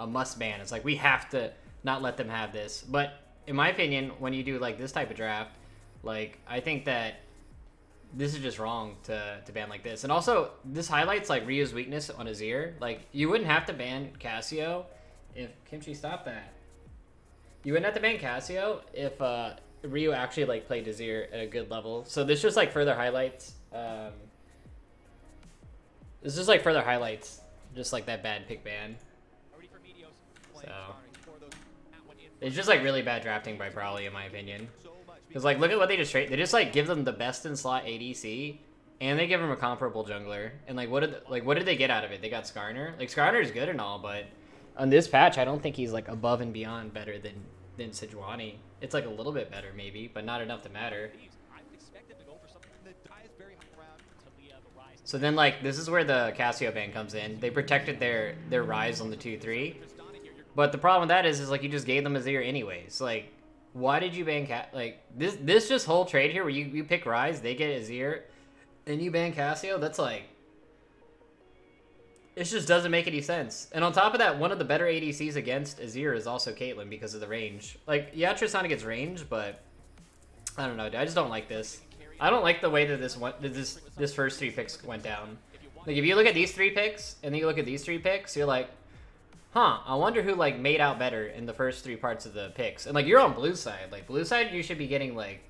a must ban. It's like we have to not let them have this. But in my opinion, when you do like this type of draft, like I think that this is just wrong to ban like this. And also, this highlights like Ryu's weakness on Azir. Like you wouldn't have to ban Cassio if Kimchi stopped that. You wouldn't have to ban Cassio if Ryu actually like played Azir at a good level. So this just like further highlights. This is like further highlights, just like that bad pick ban. So it's just like really bad drafting by Brawley in my opinion. Because like look at what they just trade. They just like give them the best in slot ADC, and they give them a comparable jungler. And like what did they get out of it? They got Skarner. Like Skarner is good and all, but on this patch, I don't think he's like above and beyond better than Sejuani. It's like a little bit better maybe, but not enough to matter. So then like this is where the Cassio ban comes in. They protected their rise on the 2-3. But the problem with that is like you just gave them Azir anyways. Like why did you ban like this just whole trade here where you pick Rise, they get Azir, and you ban Cassio? That's like, it just doesn't make any sense. And on top of that, one of the better ADCs against Azir is also Caitlyn because of the range. Like, yeah, Tristana gets range, but I don't know, dude. I just don't like this. I don't like the way that this first 3 picks went down. Like, if you look at these 3 picks, and then you look at these 3 picks, you're like, huh, I wonder who, like, made out better in the first 3 parts of the picks. And, like, you're on blue side. Like, blue side, you should be getting, like,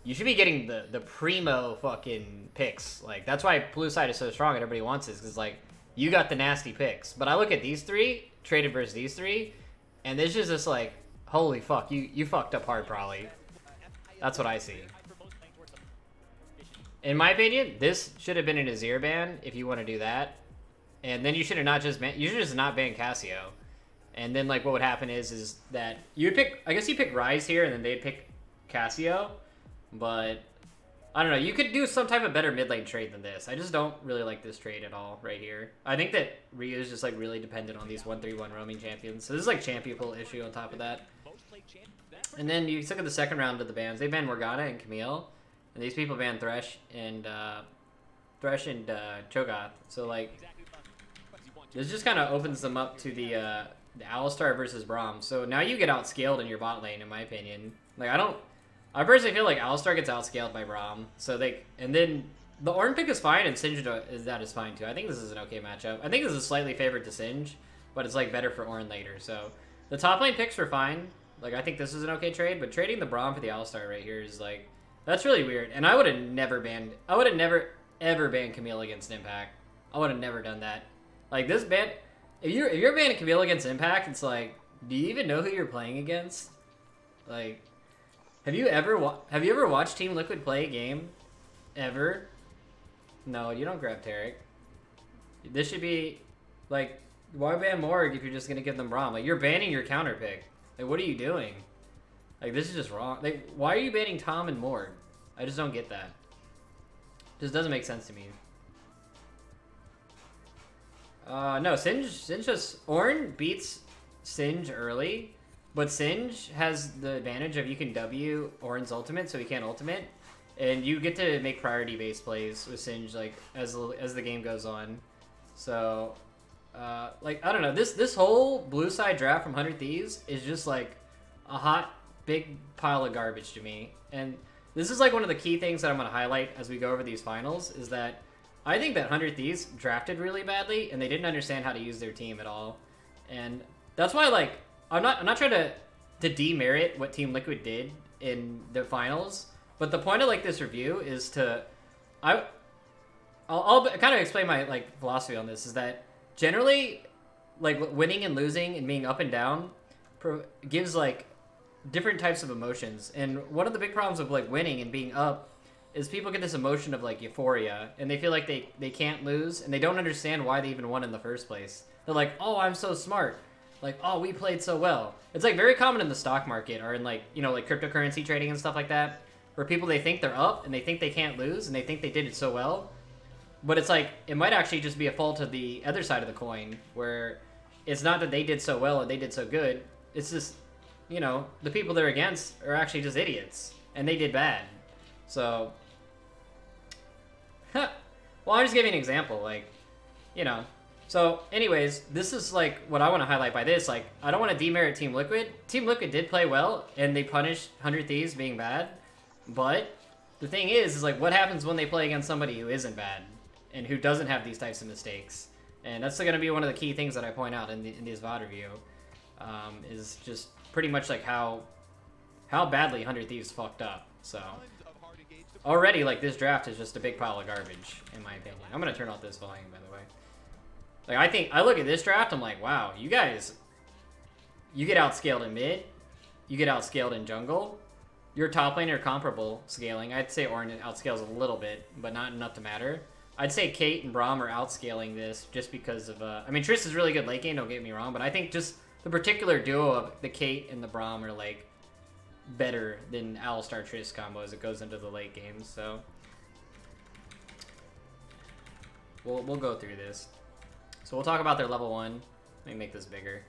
you should be getting the primo fucking picks. Like, that's why blue side is so strong and everybody wants this, because, like, you got the nasty picks. But I look at these 3, traded versus these 3, and this is just like, holy fuck, you fucked up hard, probably. That's what I see. In my opinion, this should have been an Azir ban if you want to do that. And then you should have not just ban, you should just not ban Cassio. And then like what would happen is that you would pick, I guess you pick Rise here and then they'd pick Cassio. But I don't know, you could do some type of better mid lane trade than this. I just don't really like this trade at all right here. I think that Ryu is just like really dependent on these 1-3-1 roaming champions. So this is like champion pool issue on top of that. And then you look at the second round of the bans. They banned Morgana and Camille. And these people banned Thresh and Cho'Gath. So like, this just kind of opens them up to the Alistar versus Braum. So now you get outscaled in your bot lane, in my opinion. Like I personally feel like Alistar gets outscaled by Braum. So and then the Ornn pick is fine and Singed is fine too. I think this is an okay matchup. I think this is slightly favored to Singed, but it's like better for Ornn later. So the top lane picks were fine. Like I think this is an okay trade, but trading the Braum for the Alistar right here is like, that's really weird. And I would have never ever banned Camille against Impact. I would have never done that. Like this ban, if you're banning Camille against Impact, it's like, do you even know who you're playing against? Like, have you ever watched Team Liquid play a game? Ever? No, you don't grab Taric. This should be like, why ban Morg if you're just gonna give them Braum? Like you're banning your counter pick. Like what are you doing? Like this is just wrong. Like why are you banning Tom and Morg? I just don't get that. Just doesn't make sense to me. No, Singed just... Ornn beats Singed early, but Singed has the advantage of you can W Ornn's ultimate, so he can't ultimate. And you get to make priority-based plays with Singed, like, as the game goes on. So, like, I don't know. This whole blue side draft from 100 Thieves is just, like, a hot, big pile of garbage to me. And this is, like, one of the key things that I'm going to highlight as we go over these finals, is that I think that 100 Thieves drafted really badly, and they didn't understand how to use their team at all. And that's why, like, I'm not trying to demerit what Team Liquid did in the finals, but the point of, like, this review is to... I'll kind of explain my, like, philosophy on this, is that generally, like, winning and losing and being up and down gives, like, different types of emotions. And one of the big problems of, like, winning and being up is people get this emotion of like euphoria and they feel like they can't lose and they don't understand why they even won in the first place. They're like, oh, I'm so smart. Like, oh, we played so well. It's like very common in the stock market or in like, you know, like cryptocurrency trading and stuff like that, where people, they think they're up and they think they can't lose and they think they did it so well. But it's like, it might actually just be a fault of the other side of the coin, where it's not that they did so well and they did so good. It's just, you know, the people they're against are actually just idiots and they did bad. So, well, I'll just give you an example. Like, you know, So, anyways, this is like what I want to highlight by this. Like, I don't want to demerit Team Liquid. Team Liquid did play well, and they punished 100 Thieves being bad. But the thing is like, what happens when they play against somebody who isn't bad and who doesn't have these types of mistakes? And that's going to be one of the key things that I point out in this VOD review, is just pretty much like how badly 100 Thieves fucked up. So already, like, this draft is just a big pile of garbage, in my opinion. I'm going to turn off this volume, by the way. Like, I look at this draft, I'm like, wow, you guys, you get outscaled in mid, you get outscaled in jungle, your top lane are comparable scaling. I'd say Ornn outscales a little bit, but not enough to matter. I'd say Kate and Braum are outscaling this just because of, I mean, Triss is really good late game, don't get me wrong, but I think just the particular duo of the Kate and the Braum are, like, better than Alistar Triss combo as it goes into the late games, so we'll go through this. So we'll talk about their level 1. Let me make this bigger.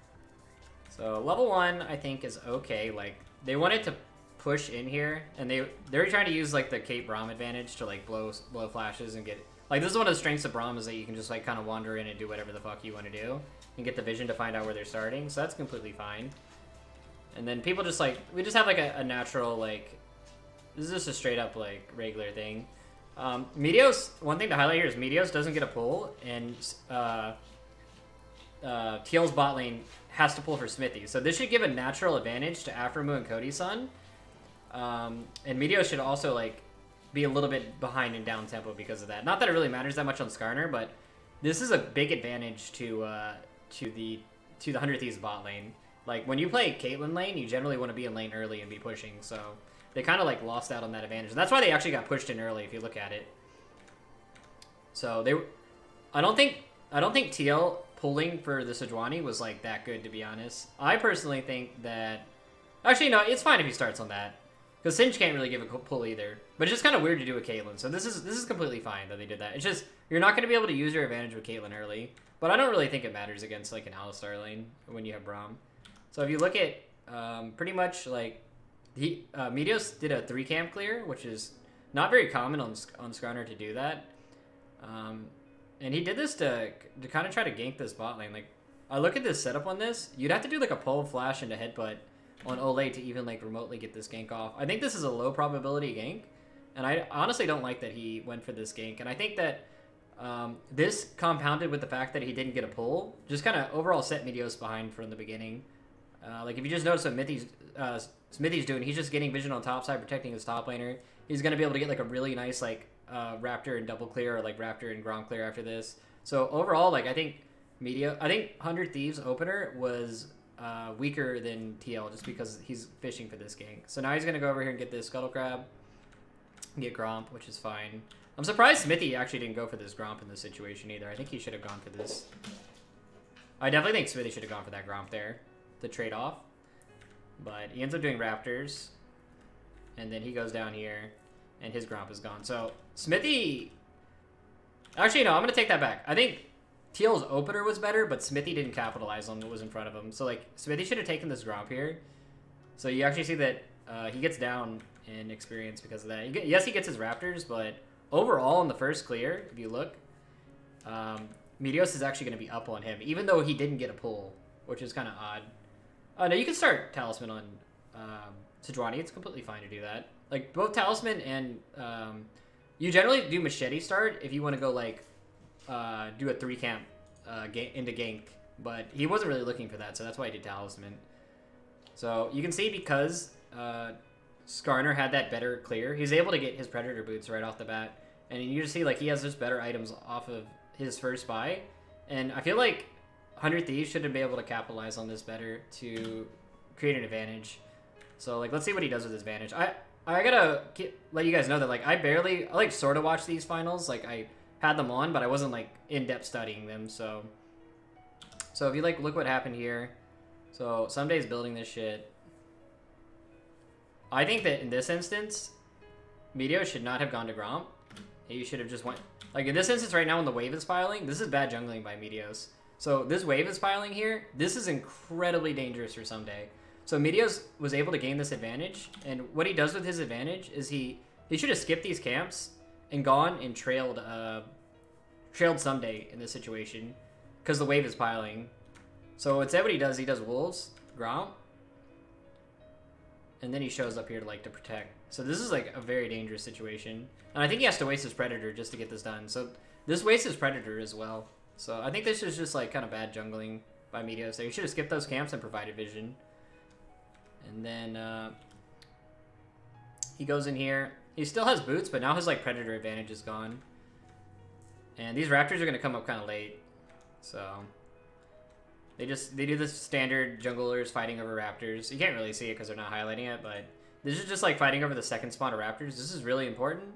So level 1, I think, is okay. Like, they wanted to push in here, and they're trying to use, like, the Kate Braum advantage to, like, blow flashes and get... Like, this is one of the strengths of Braum, is that you can just, like, kind of wander in and do whatever the fuck you want to do and get the vision to find out where they're starting, so that's completely fine. And then people just, like... We just have, like, a natural, like... This is just a straight-up, like, regular thing. Meteos, one thing to highlight here is Meteos doesn't get a pull, and TL's bot lane has to pull for Smithy. So this should give a natural advantage to Afromu and Cody's son. And Meteos should also, like, be a little bit behind in down tempo because of that. Not that it really matters that much on Skarner, but this is a big advantage to the 100 Thieves bot lane. Like, when you play Caitlyn lane, you generally want to be in lane early and be pushing, so they kind of, like, lost out on that advantage. And that's why they actually got pushed in early, if you look at it. So I don't think TL pulling for the Sejuani was, like, that good, to be honest. I personally think that... Actually, no, it's fine if he starts on that. Because Singe can't really give a pull either. But it's just kind of weird to do with Caitlyn. So this is completely fine that they did that. It's just, you're not going to be able to use your advantage with Caitlyn early. But I don't really think it matters against, like, an Alistar lane when you have Braum. So if you look at pretty much, like, Meteos did a 3-camp clear, which is not very common on Skarner to do that. And he did this to kind of try to gank this bot lane. Like, I look at this setup on this, you'd have to do, like, a pull, flash, and a headbutt on Olay to even, like, remotely get this gank off. I think this is a low probability gank, and I honestly don't like that he went for this gank. And I think that this compounded with the fact that he didn't get a pull, just kind of overall set Meteos behind from the beginning. Like, if you just notice what Smithy's doing, he's just getting vision on top side, protecting his top laner. He's going to be able to get, like, a really nice, like, Raptor and double clear, or, like, Raptor and Grom clear after this. So, overall, like, I think 100 Thieves opener was weaker than TL, just because he's fishing for this gank. So now he's going to go over here and get this Scuttle Crab, get Gromp, which is fine. I'm surprised Smithy actually didn't go for this Gromp in this situation either. I think he should have gone for this. I definitely think Smithy should have gone for that Gromp there to trade off. But he ends up doing Raptors, and then he goes down here, and his Gromp is gone. So Smithy... Actually, no, I'm going to take that back. I think TL's opener was better, but Smithy didn't capitalize on what was in front of him. So, like, Smithy should have taken this Gromp here. So you actually see that he gets down in experience because of that. Yes, he gets his Raptors, but overall in the first clear, if you look, Meteos is actually going to be up on him, even though he didn't get a pull, which is kind of odd. No, you can start Talisman on Sejuani. It's completely fine to do that. Like, both Talisman and... you generally do Machete start if you want to go, like, do a 3-camp into gank, but he wasn't really looking for that, so that's why he did Talisman. So you can see because Skarner had that better clear, he's able to get his Predator boots right off the bat, and you just see, like, he has just better items off of his first buy, and I feel like 100 Thieves should have been able to capitalize on this better to create an advantage. So, like, let's see what he does with his advantage. I gotta let you guys know that, like, I like, sort of watch these finals. Like, I had them on, but I wasn't, like, in-depth studying them, so if you, like, look what happened here. So Sunday's building this shit. I think that in this instance, Meteos should not have gone to Gromp. He should have just went... Like, in this instance right now when the wave is piling, this is bad jungling by Meteos. So this wave is piling here. This is incredibly dangerous for Someday. So Meteos was able to gain this advantage, and what he does with his advantage is he should have skipped these camps and gone and trailed Someday in this situation. because the wave is piling. So instead what he does wolves, Gromp, and then he shows up here to like to protect. So this is like a very dangerous situation. And I think he has to waste his Predator just to get this done. So this wastes his Predator as well. So I think this is just like kind of bad jungling by Meteos. They should have skipped those camps and provided vision. And then he goes in here. He still has boots, but now his like Predator advantage is gone. And these Raptors are gonna come up kind of late. So they do this standard junglers fighting over Raptors. You can't really see it because they're not highlighting it, but this is just like fighting over the second spawn of Raptors. This is really important.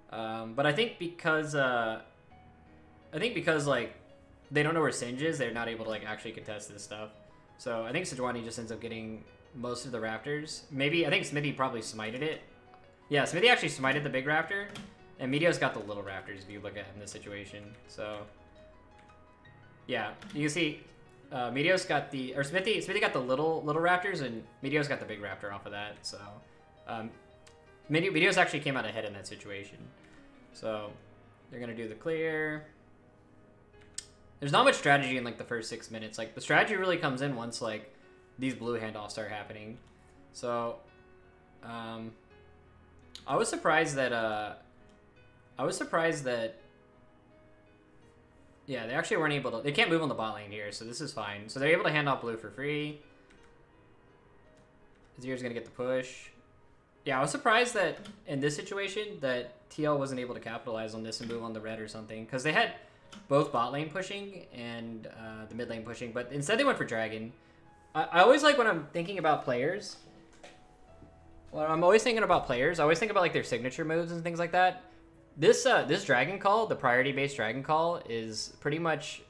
But I think because like they don't know where Singe is, they're not able to like actually contest this stuff. So I think Sejuani just ends up getting most of the Raptors. Maybe I think Smithy probably smited it. Yeah, Smithy actually smited the big Raptor, and Meteos got the little Raptors if you look at in this situation. So yeah, you can see Meteos got the Smithy got the little Raptors, and Meteos got the big Raptor off of that. So Meteos actually came out ahead in that situation. So they're gonna do the clear. There's not much strategy in like the first 6 minutes. Like the strategy really comes in once like these blue handoffs start happening. So I was surprised that yeah, they actually weren't able to. They can't move on the bot lane here, so this is fine. So they're able to hand off blue for free. Azir's gonna get the push. Yeah, I was surprised that in this situation that TL wasn't able to capitalize on this and move on the red or something, because they had both bot lane pushing and the mid lane pushing, but instead they went for dragon. I always like when I'm thinking about players. Well, I'm always thinking about players. I always think about like their signature moves and things like that. This this dragon call, the priority based dragon call, is pretty much.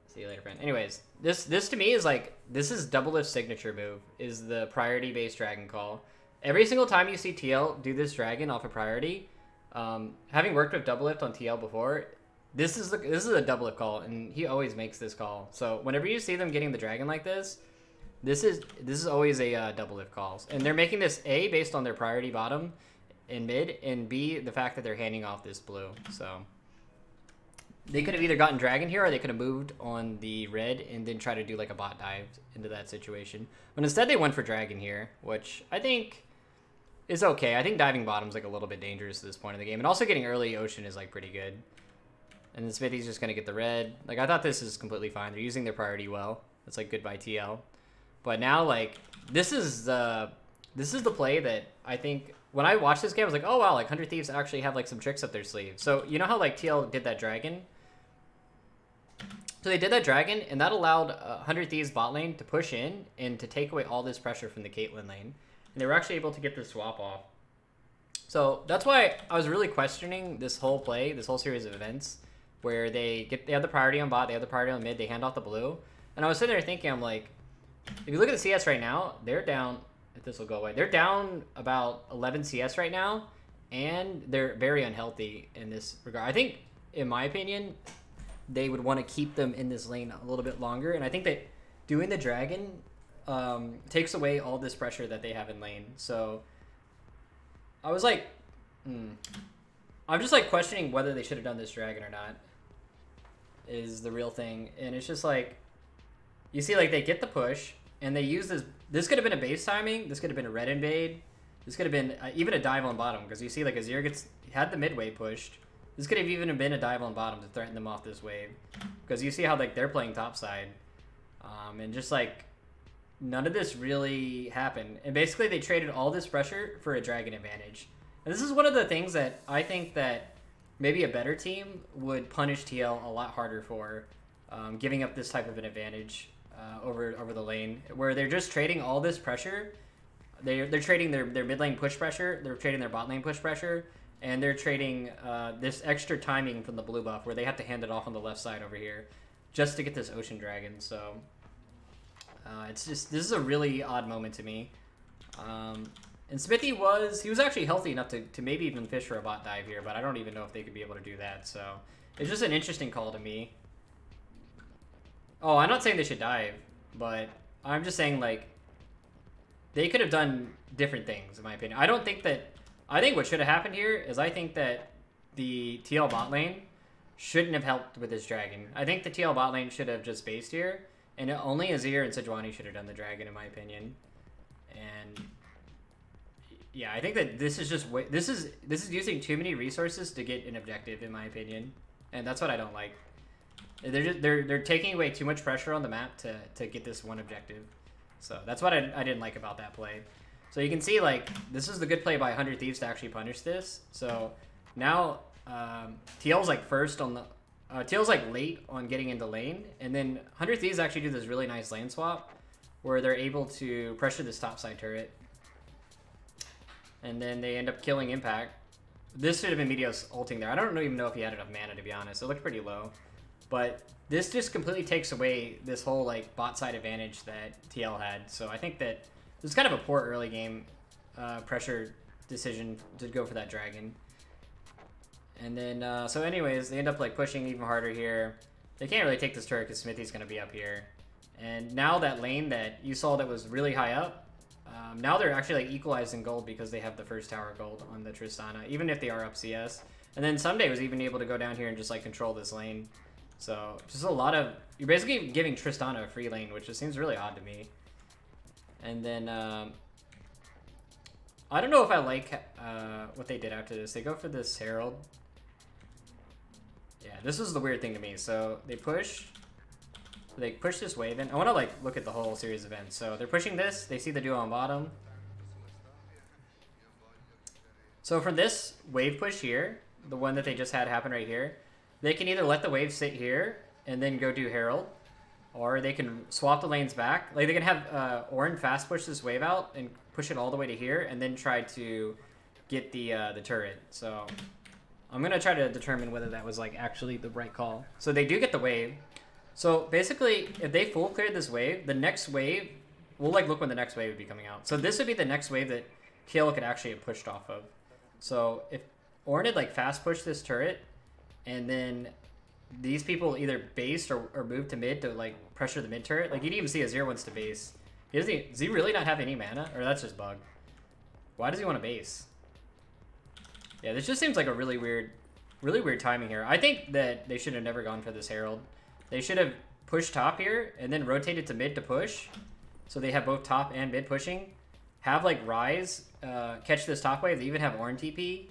See you later, friend. Anyways, this to me is like this is Doublelift's signature move. Is the priority based dragon call. Every single time you see TL do this dragon off a priority, having worked with Doublelift on TL before, this is a Doublelift call, and he always makes this call. So whenever you see them getting the dragon like this. This is always a Doublelift calls, and they're making this A based on their priority bottom and mid, and B the fact that they're handing off this blue. So they could have either gotten dragon here, or they could have moved on the red and then try to do like a bot dive into that situation. But instead they went for dragon here, which I think is okay. I think diving bottom's like a little bit dangerous at this point in the game, and also getting early ocean is like pretty good. And then Smithy's just gonna get the red. Like I thought this is completely fine. They're using their priority well. It's like goodbye TL. But now, like, this is the play that I think when I watched this game, I was like, oh wow, like 100 Thieves actually have like some tricks up their sleeve. So you know how like TL did that dragon? So they did that dragon, and that allowed 100 Thieves bot lane to push in and to take away all this pressure from the Caitlyn lane. And they were actually able to get this swap off. So that's why I was really questioning this whole play, this whole series of events, where they have the priority on bot, they have the priority on mid, they hand off the blue. And I was sitting there thinking, I'm like, if you look at the CS right now, they're down, if this will go away, they're down about 11 CS right now, and they're very unhealthy in this regard. I think, in my opinion, they would want to keep them in this lane a little bit longer, and I think that doing the dragon takes away all this pressure that they have in lane. So I was like, I'm just like questioning whether they should have done this dragon or not, is the real thing. And it's just like, you see, like, they get the push, and they use this. This could have been a base timing. This could have been a red invade. This could have been even a dive on bottom, because you see, like, Azir had the mid wave pushed. This could have even been a dive on bottom to threaten them off this wave, because you see how, like, they're playing topside. And just, like, none of this really happened. And basically, they traded all this pressure for a dragon advantage. And this is one of the things that I think that maybe a better team would punish TL a lot harder for, giving up this type of an advantage. Over the lane, where they're just trading all this pressure. They're trading their mid lane push pressure, they're trading their bot lane push pressure, and they're trading this extra timing from the blue buff, where they have to hand it off on the left side over here just to get this ocean dragon. So it's just, this is a really odd moment to me. And Smithy was actually healthy enough to maybe even fish for a bot dive here, but I don't even know if they could be able to do that. So it's just an interesting call to me. Oh, I'm not saying they should dive, but I'm just saying, like, they could have done different things, in my opinion. I think what should have happened here is I think that the TL bot lane shouldn't have helped with this dragon. I think the TL bot lane should have just based here, and only Azir and Sejuani should have done the dragon, in my opinion. And yeah, I think that this is just this is using too many resources to get an objective, in my opinion, and that's what I don't like. They're taking away too much pressure on the map to get this one objective. So that's what I didn't like about that play. So you can see, like, this is the good play by 100 Thieves to actually punish this. So now TL's like first on the TL's like late on getting into lane, and then 100 Thieves actually do this really nice lane swap where they're able to pressure this topside turret, and then they end up killing Impact. This should have been Meteos ulting there. I don't even know if he had enough mana, to be honest. It looked pretty low. But this just completely takes away this whole like bot side advantage that TL had. So I think that this is kind of a poor early game pressure decision to go for that dragon. And then, so anyways, they end up like pushing even harder here. They can't really take this turret because Smithy's going to be up here. And now that lane that you saw that was really high up, now they're actually like equalized in gold because they have the first tower gold on the Tristana, even if they are up CS. And then Someday was even able to go down here and just like control this lane. So just a lot of, you're basically giving Tristana a free lane, which just seems really odd to me. And then I don't know if I like what they did after this. They go for this Herald. Yeah, this is the weird thing to me. So they push this wave in. I want to like look at the whole series of events. So they're pushing this. They see the duo on bottom. So from this wave push here, the one that they just had happen right here, they can either let the wave sit here and then go do Herald, or they can swap the lanes back. Like they can have Ornn fast push this wave out and push it all the way to here, and then try to get the turret. So I'm gonna try to determine whether that was like actually the right call. So they do get the wave. So basically, if they full cleared this wave, the next wave, we'll like look when the next wave would be coming out. So this would be the next wave that TL could actually have pushed off of. So if Ornn had like fast pushed this turret, and then these people either based or moved to mid to like pressure the mid turret. Like you can even see Azir wants to base. Does he really not have any mana? Or that's just bug. Why does he want to base? Yeah, this just seems like a really weird timing here. I think that they should have never gone for this Herald. They should have pushed top here and then rotated to mid to push. So they have both top and mid pushing. Have like Rise catch this top wave. They even have Ornn TP.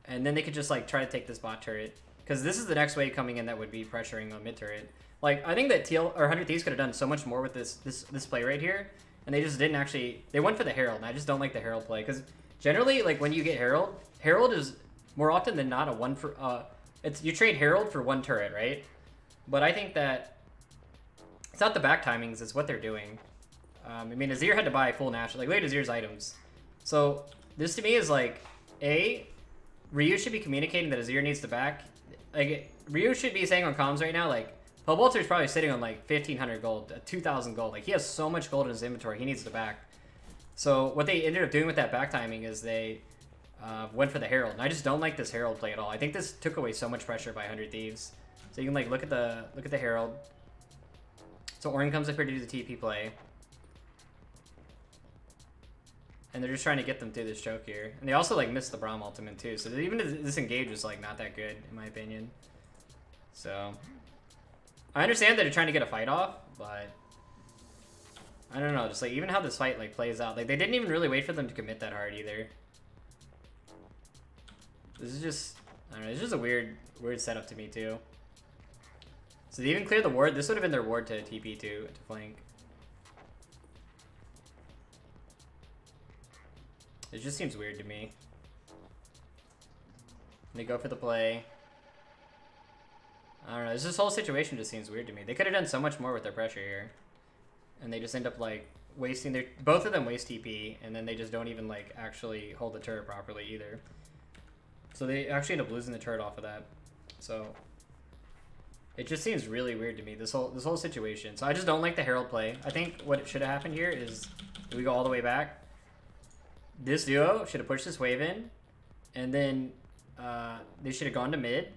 And then they could just like try to take this bot turret. Because this is the next wave coming in that would be pressuring on mid turret. Like, I think that TL or 100 Thieves could have done so much more with this play right here. And they just didn't actually... They went for the Herald, and I just don't like the Herald play. Because generally, like, when you get Herald, Herald is more often than not a one for... you trade Herald for one turret, right? But I think that... It's not the back timings, it's what they're doing. I mean, Azir had to buy full national... Like, look at Azir's items. So, this to me is like... Ryu should be communicating that Azir needs to back... Like, Ryu should be saying on comms right now, like, Pellbolter's probably sitting on, like, 1,500 gold, 2,000 gold. Like, he has so much gold in his inventory, he needs to back. So, what they ended up doing with that back timing is they went for the Herald. And I just don't like this Herald play at all. I think this took away so much pressure by 100 Thieves. So, you can, like, look at the Herald. So, Ornn comes up here to do the TP play. And they're just trying to get them through this choke here. And they also, like, missed the Braum ultimate, too. So even this engage was, like, not that good, in my opinion. So, I understand that they're trying to get a fight off, but... I don't know, just, like, even how this fight, like, plays out. Like, they didn't even really wait for them to commit that hard, either. This is just... I don't know, it's just a weird setup to me, too. So they even cleared the ward. This would have been their ward to TP, too, to flank. It just seems weird to me. They go for the play. I don't know. This whole situation just seems weird to me. They could have done so much more with their pressure here. And they just end up, like, wasting their... Both of them waste TP, and then they just don't even, like, actually hold the turret properly either. So they actually end up losing the turret off of that. So... It just seems really weird to me, this whole situation. So I just don't like the Herald play. I think what should have happened here is... We go all the way back. This duo should have pushed this wave in, and then they should have gone to mid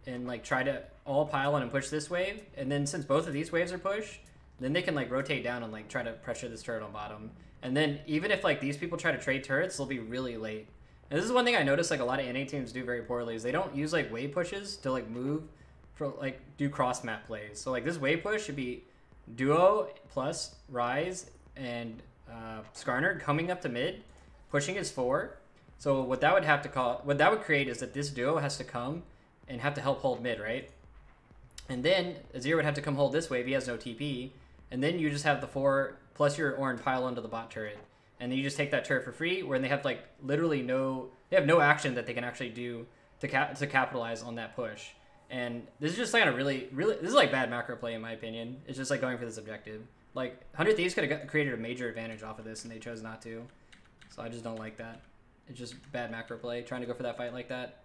and like try to all pile on and push this wave. And then since both of these waves are pushed, then they can like rotate down and like try to pressure this turret on bottom. And then even if like these people try to trade turrets, they'll be really late. And this is one thing I noticed like a lot of NA teams do very poorly is they don't use like wave pushes to like move for like do cross map plays. So like this wave push should be Duo plus Rise and Skarner coming up to mid, pushing his 4. So what that would create is that this duo has to come and have to help hold mid, right? And then Azir would have to come hold this wave. He has no TP, and then you just have the 4 plus your Ornn pile onto the bot turret, and then you just take that turret for free. Where they have like literally no action that they can actually do to capitalize on that push. And this is just like a really this is like bad macro play in my opinion. It's just like going for this objective. Like 100 Thieves could have created a major advantage off of this, and they chose not to. So I just don't like that. It's just bad macro play, trying to go for that fight like that.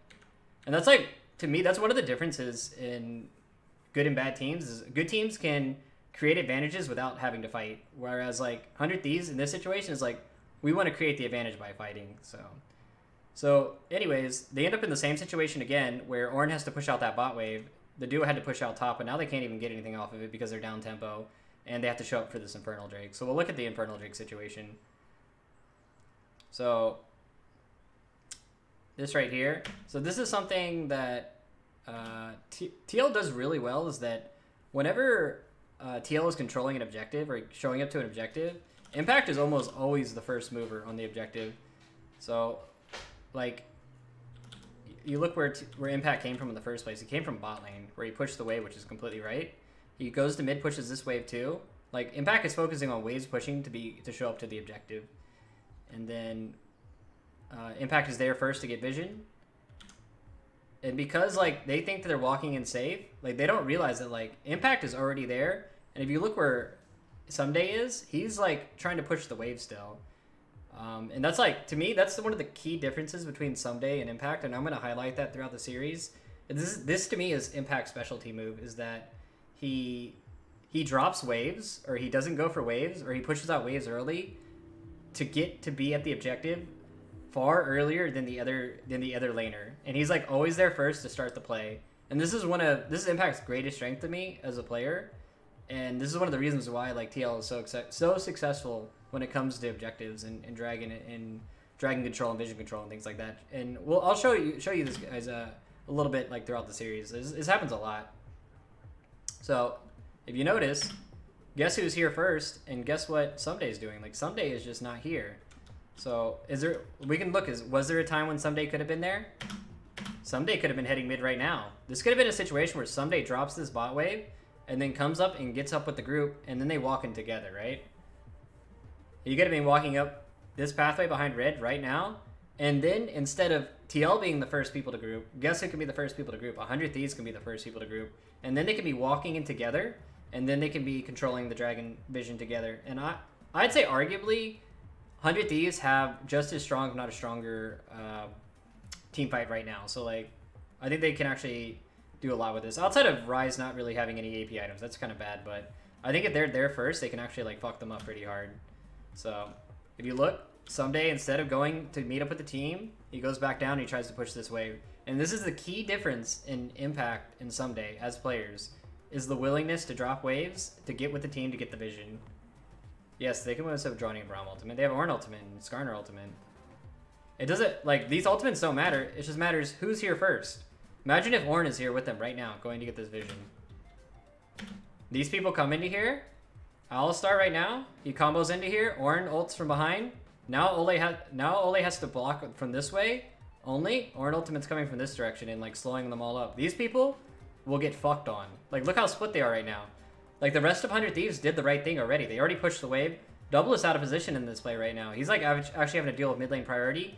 And that's like, to me, that's one of the differences in good and bad teams. Is good teams can create advantages without having to fight, whereas like 100 Thieves in this situation is like, we want to create the advantage by fighting. So anyways, they end up in the same situation again, where Ornn has to push out that bot wave. The duo had to push out top, but now they can't even get anything off of it because they're down tempo, and they have to show up for this Infernal Drake. So we'll look at the Infernal Drake situation. So this right here. So this is something that TL does really well, is that whenever TL is controlling an objective or showing up to an objective, Impact is almost always the first mover on the objective. So, like, you look where Impact came from in the first place. He came from bot lane, where he pushed the wave, which is completely right. He goes to mid, pushes this wave too. Like, Impact is focusing on waves pushing to show up to the objective. And then Impact is there first to get vision. And because, like, they think that they're walking in safe, like, they don't realize that, like, Impact is already there. And if you look where Someday is, he's, like, trying to push the wave still. And that's, like, to me, that's one of the key differences between Someday and Impact, and I'm going to highlight that throughout the series. This to me, is Impact's specialty move, is that he drops waves, or he doesn't go for waves, or he pushes out waves early to get to be at the objective far earlier than the other laner. And he's, like, always there first to start the play. And this is Impact's greatest strength to me as a player. And this is one of the reasons why, like, TL is so successful when it comes to objectives and dragon control and vision control and things like that. And I'll show you this, guys, a little bit, like, throughout the series. This happens a lot. So if you notice, guess who's here first, and guess what Someday's doing? Like, Someday is just not here. So was there a time when Someday could have been there? Someday could have been heading mid right now. This could have been a situation where Someday drops this bot wave and then comes up and gets up with the group, and then they walk in together, right? You could have been walking up this pathway behind red right now, and then instead of TL being the first people to group, guess who can be the first people to group? 100 Thieves can be the first people to group, and then they can be walking in together, and then they can be controlling the dragon vision together. And I'd say arguably 100 Thieves have just as strong, if not a stronger, team fight right now. So, like, I think they can actually do a lot with this. Outside of Rise not really having any AP items, that's kind of bad, but I think if they're there first, they can actually, like, fuck them up pretty hard. So, if you look, Someday, instead of going to meet up with the team, he goes back down and he tries to push this wave. And this is the key difference in Impact and Someday as players, is the willingness to drop waves to get with the team to get the vision. Yes, they can win instead of drawing a Braum ultimate. They have Ornn ultimate and Skarner ultimate. It doesn't, like, these ultimates don't matter. It just matters who's here first. Imagine if Ornn is here with them right now, going to get this vision. These people come into here. Alistar right now, he combos into here. Ornn ults from behind. Now Ole has to block from this way only. Ornn ultimate's coming from this direction and, like, slowing them all up. These people will get fucked on. Like, look how split they are right now. Like, the rest of 100 Thieves did the right thing already. They already pushed the wave. Double is out of position in this play right now. He's, like, actually having to deal with mid lane priority.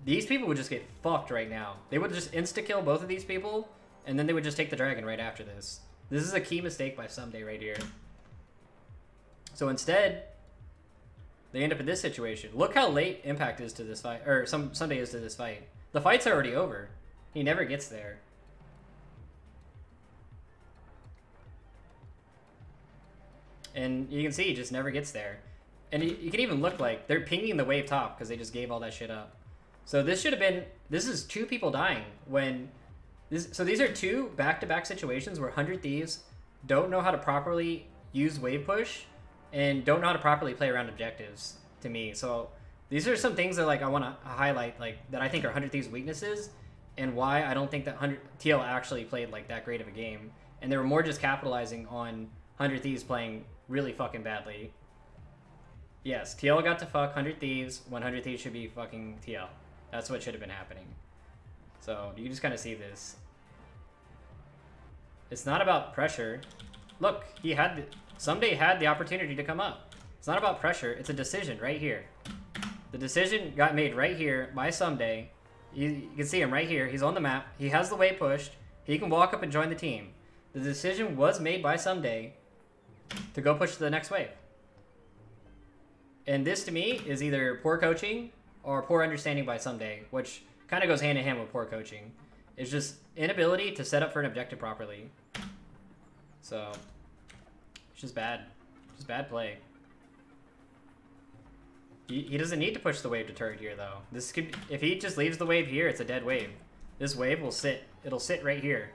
These people would just get fucked right now. They would just insta-kill both of these people, and then they would just take the dragon right after this. This is a key mistake by Someday right here. So instead, they end up in this situation. Look how late Impact is to this fight, or Someday is to this fight. The fight's already over. He never gets there. And you can see he just never gets there. And you can even look like they're pinging the wave top because they just gave all that shit up. So this should have been, this is 2 people dying when so these are 2 back-to-back situations where 100 Thieves don't know how to properly use wave push and don't know how to properly play around objectives, to me. So these are some things that, like, I want to highlight, like, that I think are 100 Thieves' weaknesses, and why I don't think that TL actually played like that great of a game. And they were more just capitalizing on 100 Thieves playing really fucking badly. Yes, TL got to fuck 100 Thieves. 100 Thieves should be fucking TL. That's what should have been happening. So you just kind of see this. It's not about pressure. Look, Someday had the opportunity to come up. It's not about pressure. It's a decision right here. The decision got made right here by Someday. You can see him right here. He's on the map. He has the wave pushed. He can walk up and join the team. The decision was made by Someday to go push to the next wave. And this, to me, is either poor coaching or poor understanding by Someday, which kind of goes hand in hand with poor coaching. It's just inability to set up for an objective properly. So, it's just bad. Just bad play. He doesn't need to push the wave to turret here, though. This could, if he just leaves the wave here, it's a dead wave. This wave will sit. It'll sit right here,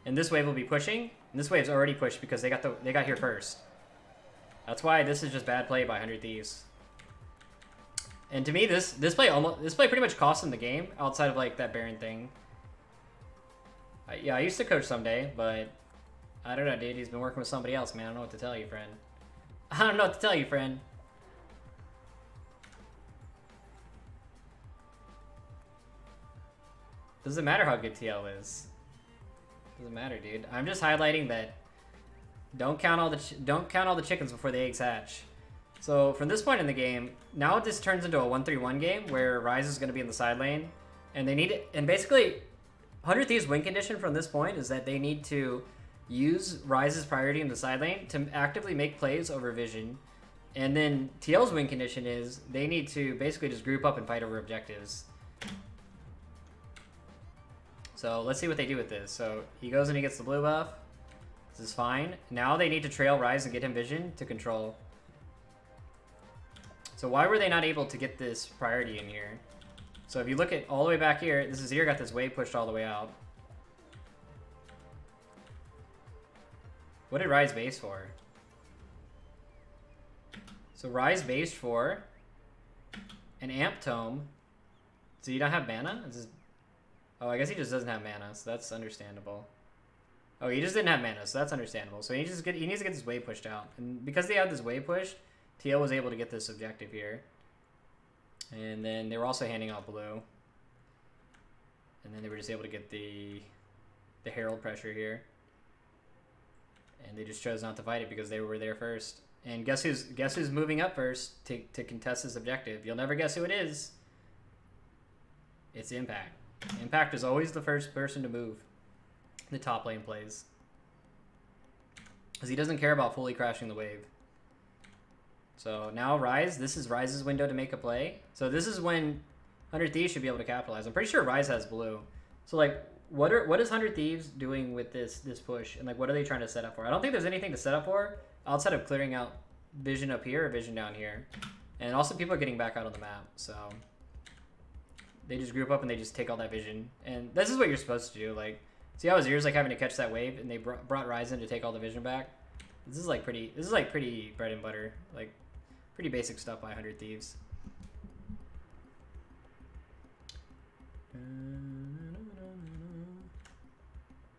and this wave will be pushing. And this wave's already pushed because they got here first. That's why this is just bad play by 100 Thieves. And to me, this play pretty much cost him the game outside of like that Baron thing. Yeah, I used to coach Someday, but I don't know, dude. He's been working with somebody else, man. I don't know what to tell you, friend. I don't know what to tell you, friend. Doesn't matter how good TL is. Doesn't matter, dude. I'm just highlighting that. Don't count all the chickens before the eggs hatch. So from this point in the game, now this turns into a 1-3-1 game where Ryze is going to be in the side lane, and they need it. And basically, 100 Thieves' win condition from this point is that they need to use Ryze's priority in the side lane to actively make plays over vision. And then TL's win condition is they need to basically just group up and fight over objectives. So let's see what they do with this. So he goes and he gets the blue buff. This is fine. Now they need to trail Ryze and get him vision to control. So why were they not able to get this priority in here? So if you look at all the way back here, this Azir got this wave pushed all the way out. What did Ryze base for? So Ryze based for an Amp Tome. So you don't have mana? Oh, I guess he just doesn't have mana, so that's understandable. Oh, he just didn't have mana, so that's understandable. So he needs to get this wave pushed out. And because they had this wave push, TL was able to get this objective here. And then they were also handing out blue. And then they were just able to get the Herald pressure here. And they just chose not to fight it because they were there first. And guess who's moving up first to contest this objective? You'll never guess who it is. It's Impact. Impact is always the first person to move the top lane plays. Because he doesn't care about fully crashing the wave. So now Ryze, this is Ryze's window to make a play. So this is when 100 Thieves should be able to capitalize. I'm pretty sure Ryze has blue. So like, what is 100 Thieves doing with this push? And like, what are they trying to set up for? I don't think there's anything to set up for outside of clearing out vision up here or vision down here. And also people are getting back out on the map, so they just group up and they just take all that vision. And this is what you're supposed to do. Like, see how Azir's like having to catch that wave, and they brought Ryze in to take all the vision back. This is like pretty bread and butter, like pretty basic stuff by 100 Thieves.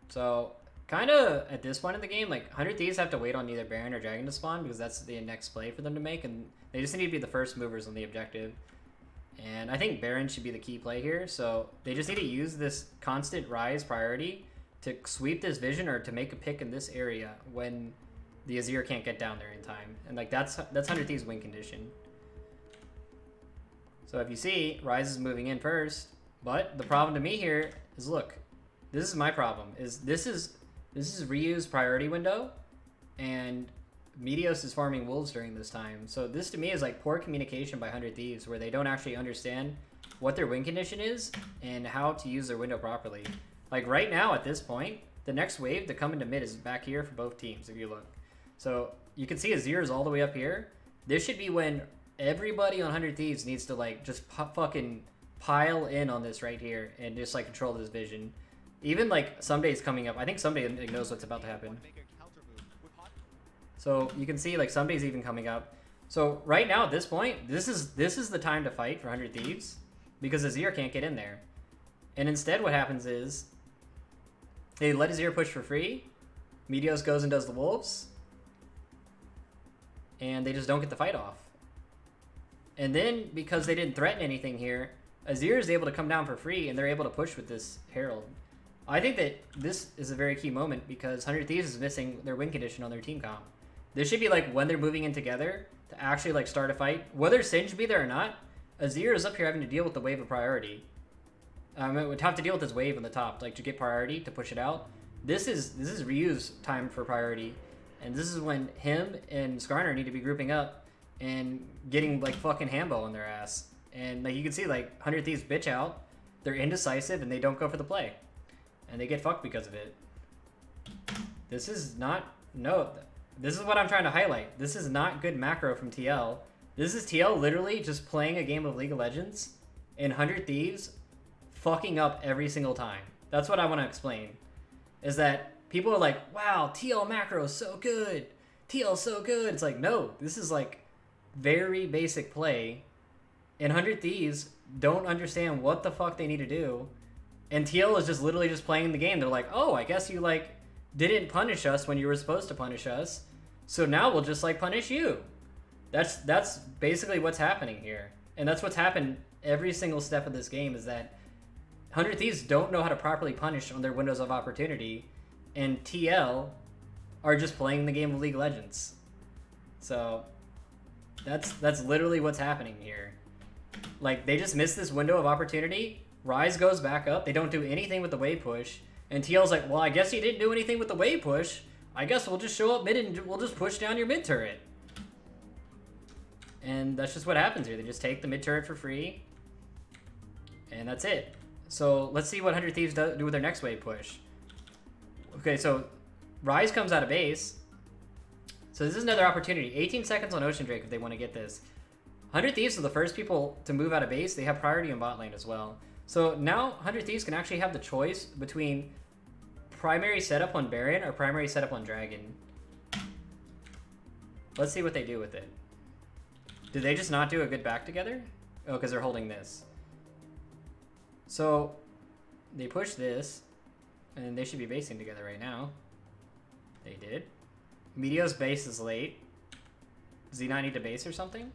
So kind of at this point in the game, like 100 Thieves have to wait on either Baron or Dragon to spawn because that's the next play for them to make, and they just need to be the first movers on the objective. And I think Baron should be the key play here, so they just need to use this constant Ryze priority to sweep this vision or to make a pick in this area when the Azir can't get down there in time. And like that's 100 Thieves' win condition. So if you see, Ryze is moving in first, but the problem to me here is, look, this is my problem, is this is Ryu's priority window, and Meteos is farming wolves during this time. So this to me is like poor communication by 100 Thieves, where they don't actually understand what their win condition is and how to use their window properly. Like right now at this point, the next wave to come into mid is back here for both teams if you look. So you can see Azir is all the way up here. This should be when everybody on 100 Thieves needs to like just fucking pile in on this right here and just like control this vision. Even like Someday's coming up. I think Someday knows what's about to happen. So you can see like Someday's even coming up. So right now at this point, this is the time to fight for 100 Thieves because Azir can't get in there. And instead what happens is they let Azir push for free. Meteos goes and does the wolves. And they just don't get the fight off. And then, because they didn't threaten anything here, Azir is able to come down for free, and they're able to push with this Herald. I think that this is a very key moment, because 100 Thieves is missing their win condition on their team comp. This should be, like, when they're moving in together to actually, like, start a fight. Whether Singe be there or not, Azir is up here having to deal with the wave of priority. It would have to deal with this wave on the top, like, to get priority, to push it out. This is Ryu's time for priority. And this is when him and Skarner need to be grouping up and getting, like, fucking Hambo on their ass. And, like, you can see, like, 100 Thieves bitch out. They're indecisive, and they don't go for the play. And they get fucked because of it. This is not... No. This is what I'm trying to highlight. This is not good macro from TL. This is TL literally just playing a game of League of Legends and 100 Thieves fucking up every single time. That's what I want to explain. Is that... People are like, wow, TL macro is so good. TL is so good. It's like, no, this is like very basic play. And 100 Thieves don't understand what the fuck they need to do. And TL is just literally just playing the game. They're like, oh, I guess you like didn't punish us when you were supposed to punish us. So now we'll just like punish you. That's basically what's happening here. And that's what's happened every single step of this game is that 100 Thieves don't know how to properly punish on their windows of opportunity. And TL are just playing the game of League of Legends. So that's literally what's happening here. Like, they just missed this window of opportunity. Ryze goes back up. They don't do anything with the wave push. And TL's like, well, I guess you didn't do anything with the wave push. I guess we'll just show up mid and we'll just push down your mid turret. And that's just what happens here. They just take the mid turret for free. And that's it. So let's see what 100 Thieves do with their next wave push. Okay, so Ryze comes out of base. So this is another opportunity. 18 seconds on Ocean Drake if they want to get this. 100 Thieves are the first people to move out of base. They have priority in bot lane as well. So now 100 Thieves can actually have the choice between primary setup on Baron or primary setup on Dragon. Let's see what they do with it. Do they just not do a good back together? Oh, because they're holding this. So they push this. And they should be basing together right now. They did. Meteo's base is late. Does he not need to base or something?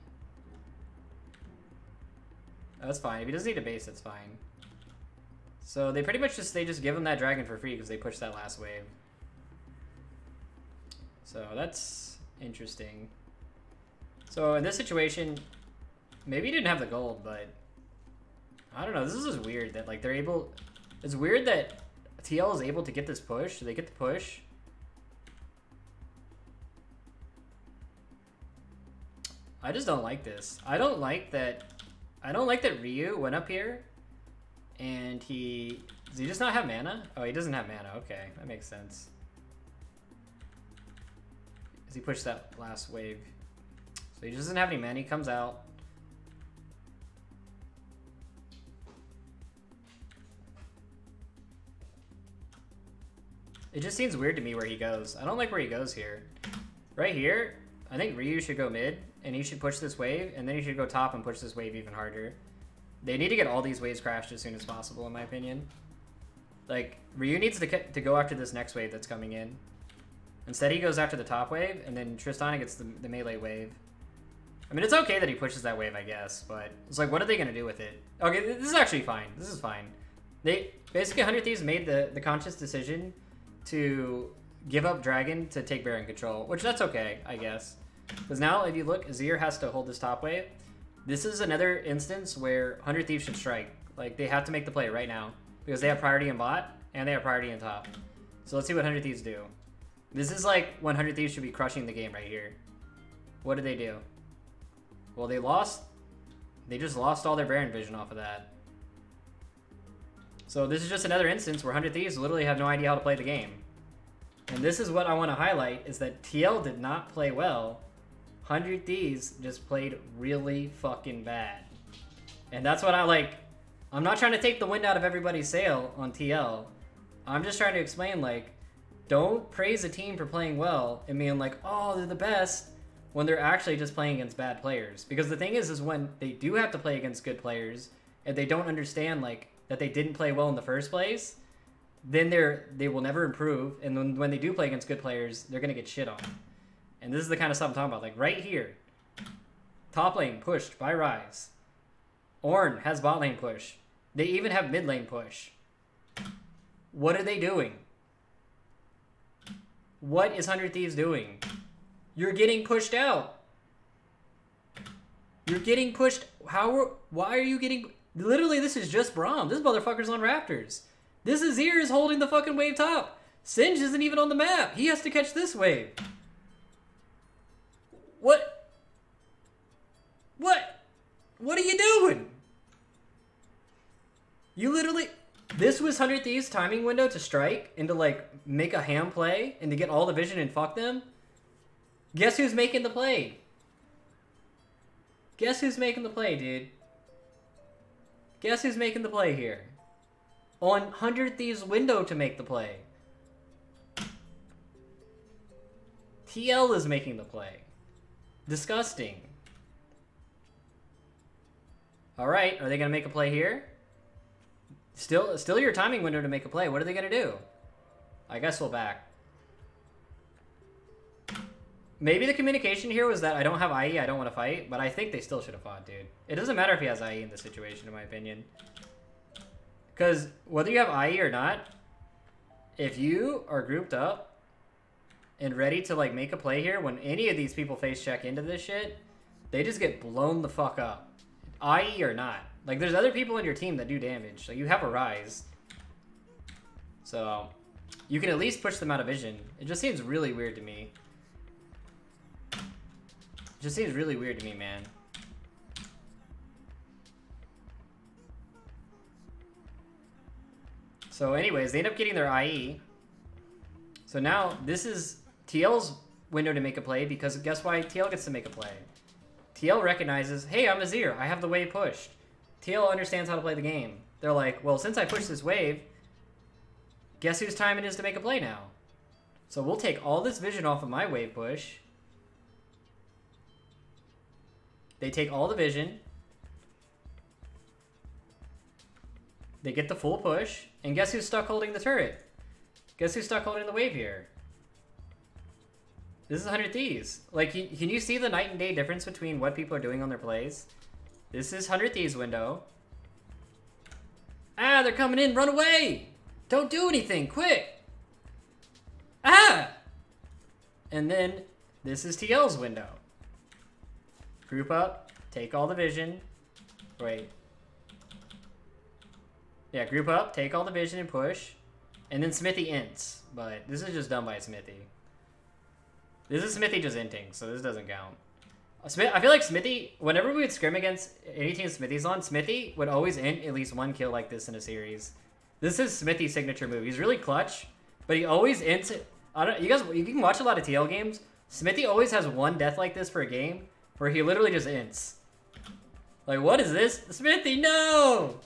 Oh, that's fine. If he doesn't need to base, that's fine. So they pretty much just give him that dragon for free because they pushed that last wave. So that's interesting. So in this situation, maybe he didn't have the gold, but I don't know. This is just weird that like they're able. It's weird that TL is able to get this push. Do they get the push? I just don't like this. I don't like that Ryu went up here and does he just not have mana? Oh, he doesn't have mana. Okay, that makes sense. As he pushed that last wave. So he just doesn't have any mana. He comes out. It just seems weird to me where he goes. I don't like where he goes here. Right here, I think Ryu should go mid, and he should push this wave, and then he should go top and push this wave even harder. They need to get all these waves crashed as soon as possible, in my opinion. Like, Ryu needs to go after this next wave that's coming in. Instead, he goes after the top wave, and then Tristana gets the melee wave. I mean, it's okay that he pushes that wave, I guess, but it's like, what are they going to do with it? Okay, this is actually fine. This is fine. Basically, 100 Thieves made the conscious decision to give up Dragon to take Baron control, which that's okay, I guess. Because now, if you look, Azir has to hold this top wave. This is another instance where 100 Thieves should strike. Like, they have to make the play right now. Because they have priority in bot, and they have priority in top. So let's see what 100 Thieves do. This is like when 100 Thieves should be crushing the game right here. What did they do? Well, they lost. They just lost all their Baron vision off of that. So this is just another instance where 100 Thieves literally have no idea how to play the game. And this is what I want to highlight, is that TL did not play well. 100 Thieves just played really fucking bad. And that's what I like. I'm not trying to take the wind out of everybody's sail on TL. I'm just trying to explain, like, don't praise a team for playing well and being like, oh, they're the best, when they're actually just playing against bad players. Because the thing is when they do have to play against good players, and they don't understand, like, that they didn't play well in the first place, then they will never improve. And when they do play against good players, they're gonna get shit on. And this is the kind of stuff I'm talking about. Like right here, top lane pushed by Ryze. Ornn has bot lane push. They even have mid lane push. What are they doing? What is 100 Thieves doing? You're getting pushed out. You're getting pushed. Why are you getting... Literally, this is just Braum. This motherfucker's on Raptors. This Azir is holding the fucking wave top. Singe isn't even on the map. He has to catch this wave. What? What are you doing? You literally... This was 100 Thieves' timing window to strike and to, like, make a ham play and to get all the vision and fuck them. Guess who's making the play? Guess who's making the play, dude? Guess who's making the play here? On 100 Thieves' window to make the play. TL is making the play. Disgusting. Alright, are they going to make a play here? Still your timing window to make a play. What are they going to do? I guess we'll back. Maybe the communication here was that I don't have IE, I don't want to fight, but I think they still should have fought, dude. It doesn't matter if he has IE in this situation, in my opinion. Because whether you have IE or not, if you are grouped up and ready to, like, make a play here, when any of these people face check into this shit, they just get blown the fuck up. IE or not. Like, there's other people in your team that do damage. So you have a Ryze. So you can at least push them out of vision. It just seems really weird to me. It just seems really weird to me, man. So anyways, they end up getting their IE. So now this is TL's window to make a play, because guess why TL gets to make a play? TL recognizes, hey, I'm Azir. I have the wave pushed. TL understands how to play the game. They're like, well, since I pushed this wave, guess whose time it is to make a play now? So we'll take all this vision off of my wave push. They take all the vision. They get the full push. And guess who's stuck holding the turret? Guess who's stuck holding the wave here? This is 100 Thieves. Like, can you see the night and day difference between what people are doing on their plays? This is 100 Thieves window. Ah, they're coming in. Run away. Don't do anything. Quick. Ah. And then this is TL's window. Group up. Take all the vision. Wait. Yeah, group up. Take all the vision and push. And then Smithy ints. But this is just done by Smithy. This is Smithy just inting, so this doesn't count. I feel like Smithy, whenever we would scrim against any team Smithy's on, Smithy would always int at least one kill like this in a series. This is Smithy's signature move. He's really clutch, but he always ints it. You can watch a lot of TL games. Smithy always has one death like this for a game, where he literally just ints. Like, what is this? Smithy, no!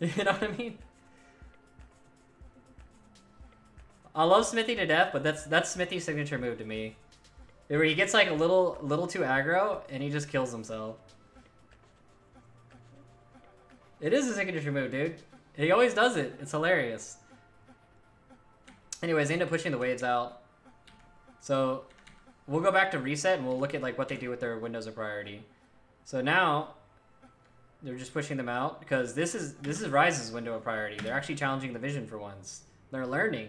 You know what I mean? I love Smithy to death, but that's Smithy's signature move to me. Where he gets like a little too aggro and he just kills himself. It is a signature move, dude. He always does it. It's hilarious. Anyways, they end up pushing the waves out. So we'll go back to reset and we'll look at like what they do with their windows of priority. So now they're just pushing them out because this is Ryze's window of priority. They're actually challenging the vision for once. They're learning.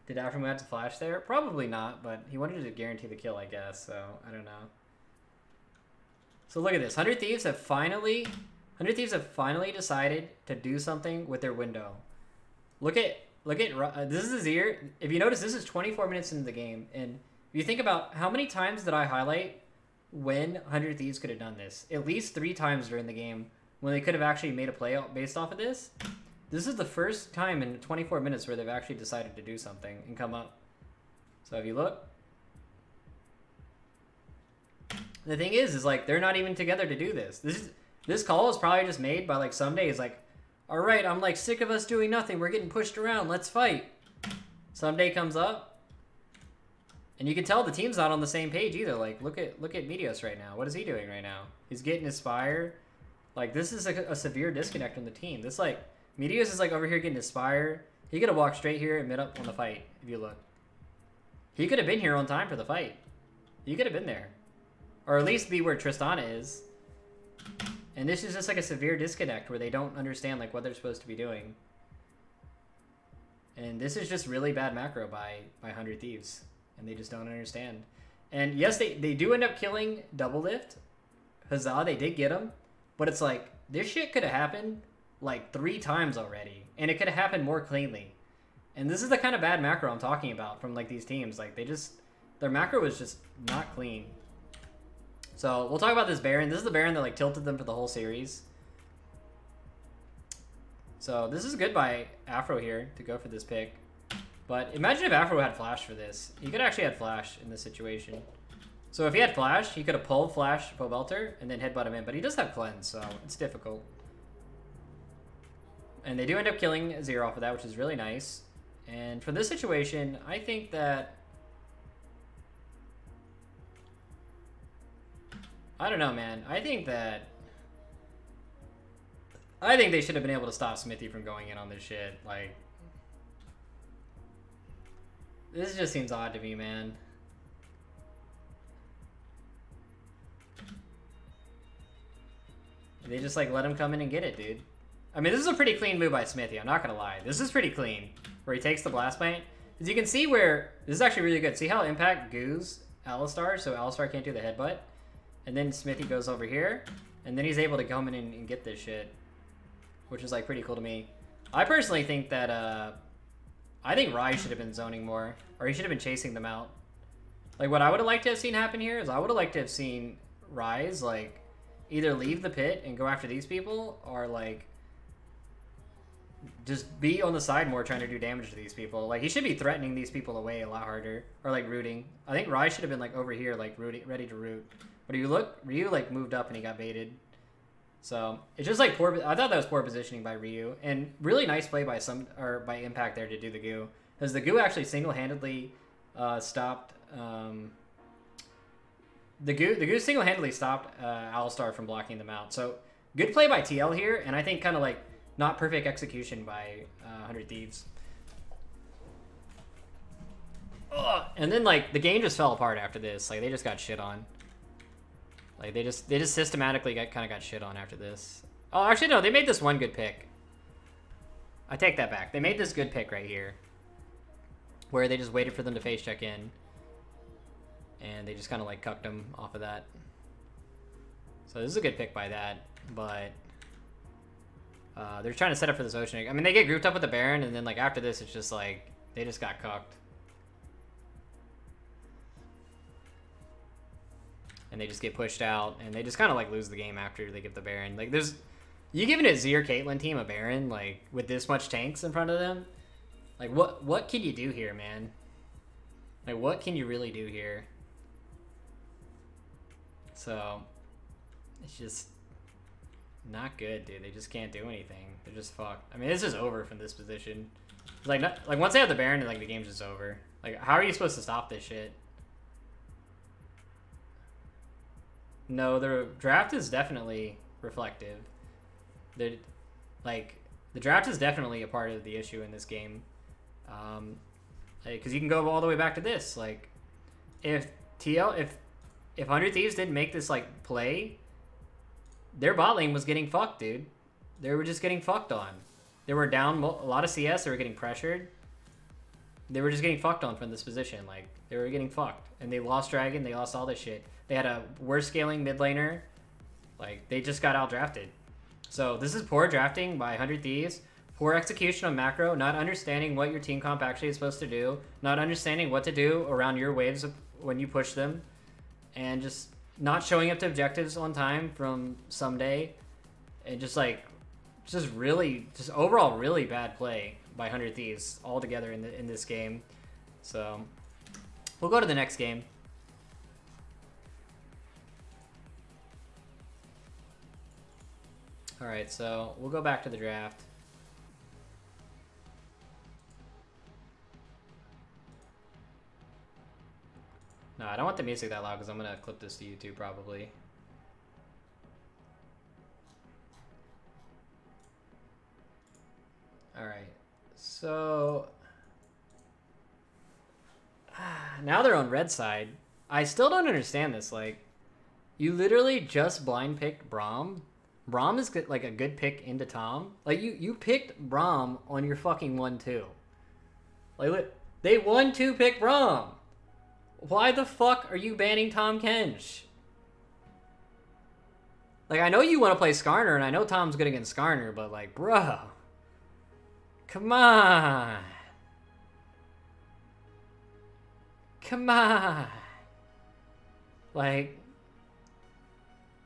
Did Aftermoon have to flash there? Probably not, but he wanted to guarantee the kill, I guess, so I don't know. So look at this. 100 Thieves have finally decided to do something with their window. Look at this is Azir. If you notice, this is 24 minutes into the game, and if you think about how many times did I highlight when 100 Thieves could have done this? At least 3 times during the game when they could have actually made a play based off of this. This is the first time in 24 minutes where they've actually decided to do something and come up. So if you look, the thing is like they're not even together to do this. This call is probably just made by like some days like, all right, I'm like sick of us doing nothing. We're getting pushed around. Let's fight. Someday comes up, and you can tell the team's not on the same page either. Like look at Meteos right now. What is he doing right now? He's getting his Spire. Like, this is a severe disconnect on the team. This, like, Meteos is, like, over here getting Aspire. He could have walked straight here and mid up on the fight, if you look. He could have been here on time for the fight. He could have been there. Or at least be where Tristana is. And this is just, like, a severe disconnect where they don't understand, like, what they're supposed to be doing. And this is just really bad macro by 100 Thieves. And they just don't understand. And yes, they do end up killing Double Lift. Huzzah, they did get him. But it's like, this shit could have happened like 3 times already. And it could have happened more cleanly. And this is the kind of bad macro I'm talking about from like these teams. Like they just, their macro is just not clean. So we'll talk about this Baron. This is the Baron that like tilted them for the whole series. So this is good by Afro here to go for this pick. But imagine if Afro had Flash for this. He could actually have Flash in this situation. So if he had Flash, he could have pulled Flash Pobelter and then headbutt him in. But he does have Cleanse, so it's difficult. And they do end up killing Zero off of that, which is really nice. And for this situation, I think that... I don't know, man. I think they should have been able to stop Smithy from going in on this shit. Like... This just seems odd to me, man. They just, like, let him come in and get it, dude. I mean, this is a pretty clean move by Smithy. I'm not gonna lie. This is pretty clean. Where he takes the Blast Bite. As you can see where... This is actually really good. See how Impact goos Alistar, so Alistar can't do the headbutt? And then Smithy goes over here. And then he's able to come in and get this shit. Which is, like, pretty cool to me. I personally think that, I think Rai should have been zoning more. Or he should have been chasing them out. Like, what I would have liked to have seen happen here is I would have liked to have seen Rise, like... either leave the pit and go after these people, or like just be on the side more trying to do damage to these people. Like he should be threatening these people away a lot harder, or like rooting. I think Rai should have been like over here, like rooting, ready to root. But you look, Ryu like moved up and he got baited. So it's just like poor. I thought that was poor positioning by Ryu, and really nice play by by Impact there to do the goo, because the goo actually single-handedly stopped. The goo single-handedly stopped Alistar from blocking them out. So good play by TL here, and I think kind of like not perfect execution by 100 Thieves. Ugh. And then like the game just fell apart after this. Like they just got shit on. Like they just systematically kind of got shit on after this. Oh, actually no, they made this one good pick. I take that back. They made this good pick right here, where they just waited for them to face check in. And they just kind of like cucked him off of that. So this is a good pick by that, but they're trying to set up for this Ocean Egg. I mean, they get grouped up with the Baron, and then like after this, it's just like they just got cucked. And they just get pushed out, and they just kind of like lose the game after they get the Baron. Like there's, you giving a Z or Caitlyn team a Baron like with this much tanks in front of them, like what can you do here, man? Like what can you really do here? So, it's just not good, dude. They just can't do anything. They're just fucked. I mean, this is over from this position. Like, like once they have the Baron, like the game's just over. Like, how are you supposed to stop this shit? No, the draft is definitely reflective. Like, the draft is definitely a part of the issue in this game. Because you can go all the way back to this. Like, if 100 Thieves didn't make this, like, play, their bot lane was getting fucked, dude. They were just getting fucked on. They were down a lot of CS. They were getting pressured. They were just getting fucked on from this position. Like, they were getting fucked. And they lost Dragon. They lost all this shit. They had a worse scaling mid laner. Like, they just got out-drafted. So, this is poor drafting by 100 Thieves. Poor execution on macro. Not understanding what your team comp actually is supposed to do. Not understanding what to do around your waves when you push them. And just not showing up to objectives on time from Someday. And just like, just overall really bad play by 100 Thieves altogether in this game. So, we'll go to the next game. Alright, so we'll go back to the draft. No, I don't want the music that loud because I'm going to clip this to YouTube probably. Alright. So... now they're on red side. I still don't understand this. Like, you literally just blind picked Braum. Braum is good, like a good pick into Tom. Like, you picked Braum on your fucking 1-2. Like, look, they 1-2 pick Braum. Why the fuck are you banning Tom Kench? Like, I know you want to play Skarner, and I know Tom's good against Skarner, but like, bro. Come on. Come on. Like,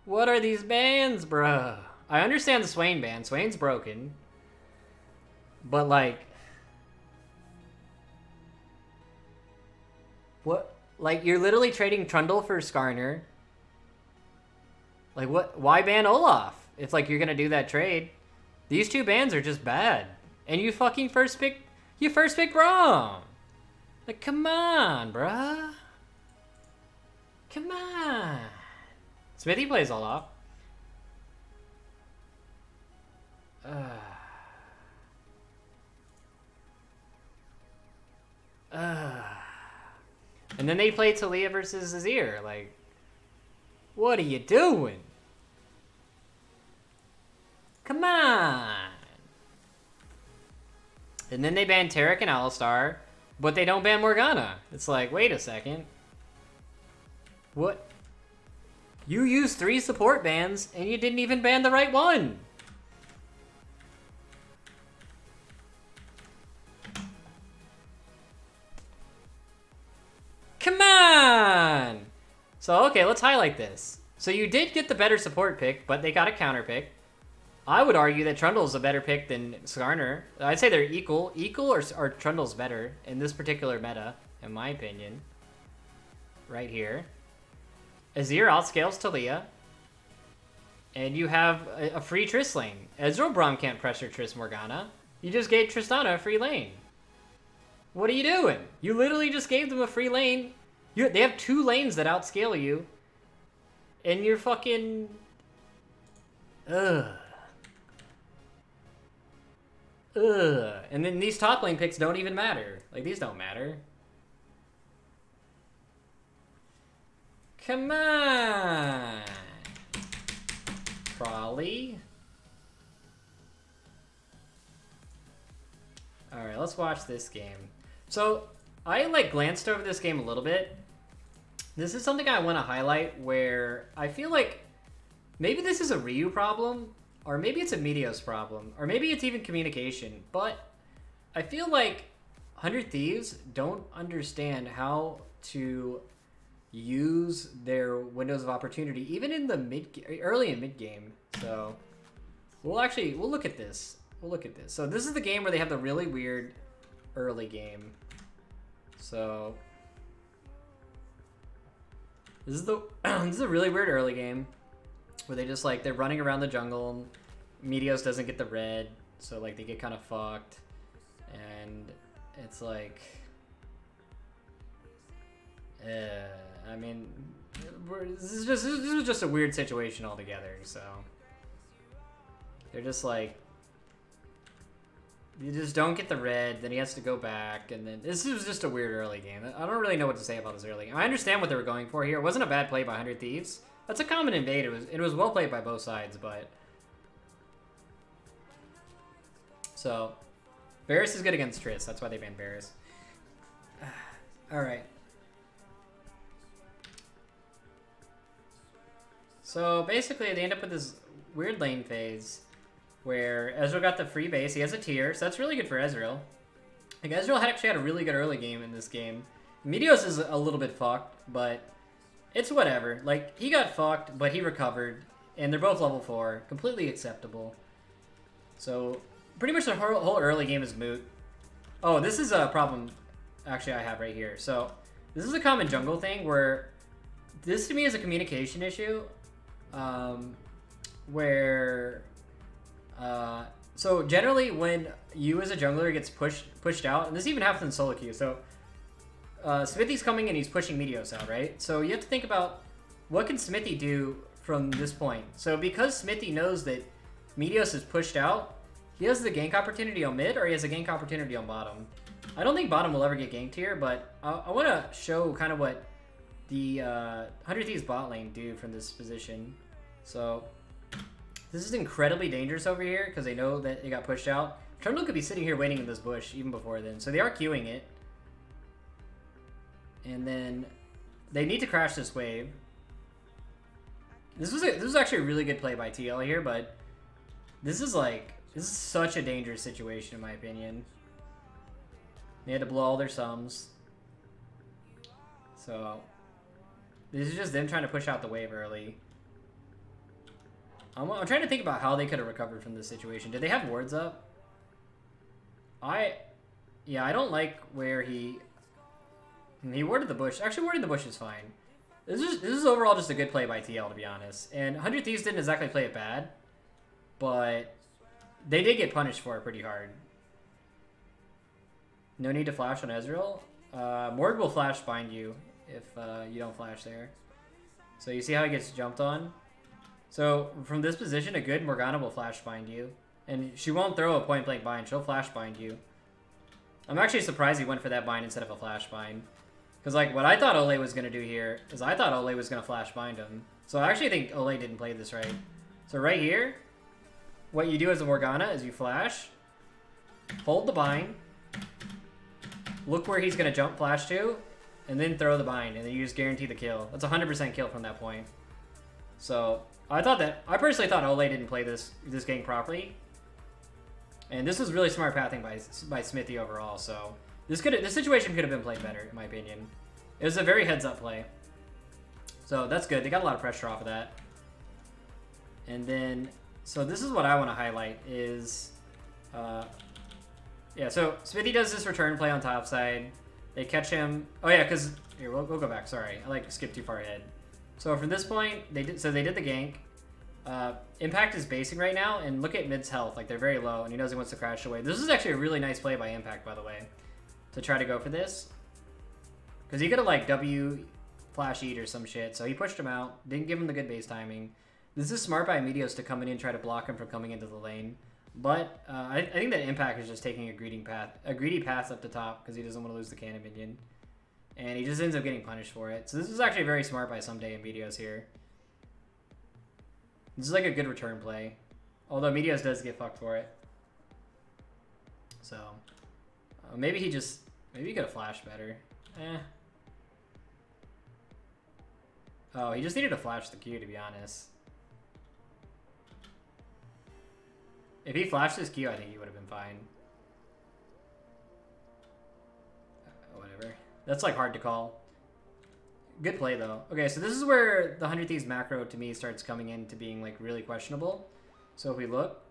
what are these bans, bro? I understand the Swain ban. Swain's broken. But, like... what? Like, you're literally trading Trundle for Skarner. Like, what? Why ban Olaf? If, like, you're gonna do that trade. These two bans are just bad. And you fucking first pick... you first pick Braum! Like, come on, bruh. Come on. Smithy plays Olaf. And then they play Talia versus Azir. Like, what are you doing? Come on. And then they ban Taric and Alistar, but they don't ban Morgana. It's like, wait a second. What? You used 3 support bans, and you didn't even ban the right one. Come on! So, okay, let's highlight this. So you did get the better support pick, but they got a counter pick. I would argue that Trundle's a better pick than Skarner. I'd say they're equal. Equal or Trundle's better in this particular meta, in my opinion. Right here. Azir outscales Talia. And you have a free Triss lane. Ezreal Braum can't pressure Triss Morgana. You just gave Tristana a free lane. What are you doing? You literally just gave them a free lane. They have 2 lanes that outscale you. And you're fucking... ugh. Ugh. And then these top lane picks don't even matter. Like, these don't matter. Come on. Crawley. Alright, let's watch this game. So, I, like, glanced over this game a little bit. This is something I want to highlight where I feel like maybe this is a Ryu problem, or maybe it's a Meteos problem, or maybe it's even communication, but I feel like 100 Thieves don't understand how to use their windows of opportunity, even in the early and mid game. So we'll look at this. We'll look at this. So this is the game where they have the really weird early game. So this is a really weird early game where they just like they're running around the jungle. Meteos doesn't get the red, so like they get kind of fucked, and it's like, I mean, this was just a weird situation altogether. So they're just like, you just don't get the red, then he has to go back, and then this was just a weird early game. I don't really know what to say about this early game. I understand what they were going for here. It wasn't a bad play by 100 Thieves. That's a common invade. It was well played by both sides, but so Varus is good against Triss. That's why they banned Varus. All right. So basically, they end up with this weird lane phase where Ezreal got the free base. He has a tier, so that's really good for Ezreal. Like, Ezreal actually had a really good early game in this game. Meteos is a little bit fucked, but it's whatever. Like, he got fucked, but he recovered, and they're both level 4. Completely acceptable. So, pretty much the whole early game is moot. Oh, this is a problem, actually, I have right here. So, this is a common jungle thing where this, to me, is a communication issue. So generally when you as a jungler gets pushed out, and this even happens in solo queue, so Smithy's coming and he's pushing Meteos out, right? So you have to think about what can Smithy do from this point. So because Smithy knows that Meteos is pushed out, He has the gank opportunity on mid, or he has a gank opportunity on bottom. I don't think bottom will ever get ganked here, but I want to show kind of what the 100 Thieves bot lane do from this position. So this is incredibly dangerous over here because they know that it got pushed out. Trundle could be sitting here waiting in this bush even before then. So they are queuing it. And then they need to crash this wave. This was actually a really good play by TL here, but this is such a dangerous situation in my opinion. They had to blow all their sums. So this is just them trying to push out the wave early. I'm trying to think about how they could have recovered from this situation. Did they have wards up? Yeah, I don't like where he warded the bush. Actually, warding the bush is fine. This is overall just a good play by TL, to be honest. And 100 Thieves didn't exactly play it bad, but they did get punished for it pretty hard. No need to flash on Ezreal. Morg will flash bind you if you don't flash there. So you see how he gets jumped on? So from this position, a good Morgana will flash bind you. And she won't throw a point blank bind, she'll flash bind you. I'm actually surprised he went for that bind instead of a flash bind. Because like what I thought Ole was going to do here is I thought Ole was going to flash bind him. So I actually think Ole didn't play this right. So right here, what you do as a Morgana is you flash, hold the bind, look where he's going to jump flash to, and then throw the bind, and then you just guarantee the kill. That's 100% kill from that point. So I personally thought Ole didn't play this game properly. And this was really smart pathing by Smithy overall, so this situation could have been played better, in my opinion. It was a very heads-up play. So that's good. They got a lot of pressure off of that. And then, so this is what I want to highlight is, yeah, so Smithy does this return play on top side. They catch him. Oh yeah, because, here, we'll go back. Sorry, I skipped too far ahead. So from this point, they did the gank. Impact is basing right now, and look at mid's health. Like, they're very low, and he knows he wants to crash away. This is actually a really nice play by Impact, by the way, to try to go for this. Because he could have, like, W flash eat or some shit, so he pushed him out. Didn't give him the good base timing. This is smart by Meteos to come in and try to block him from coming into the lane. But I think that Impact is just taking a greedy path up the top because he doesn't want to lose the cannon minion. And he just ends up getting punished for it. So this is actually very smart by Someday and Meteos here. This is like a good return play. Although Meteos does get fucked for it. So maybe he could have flashed better. Oh, he just needed to flash the Q, to be honest. If he flashed his Q, I think he would have been fine. Whatever. That's like hard to call. Good play though. Okay, so this is where the 100 Thieves macro to me starts coming into being like really questionable. So if we look,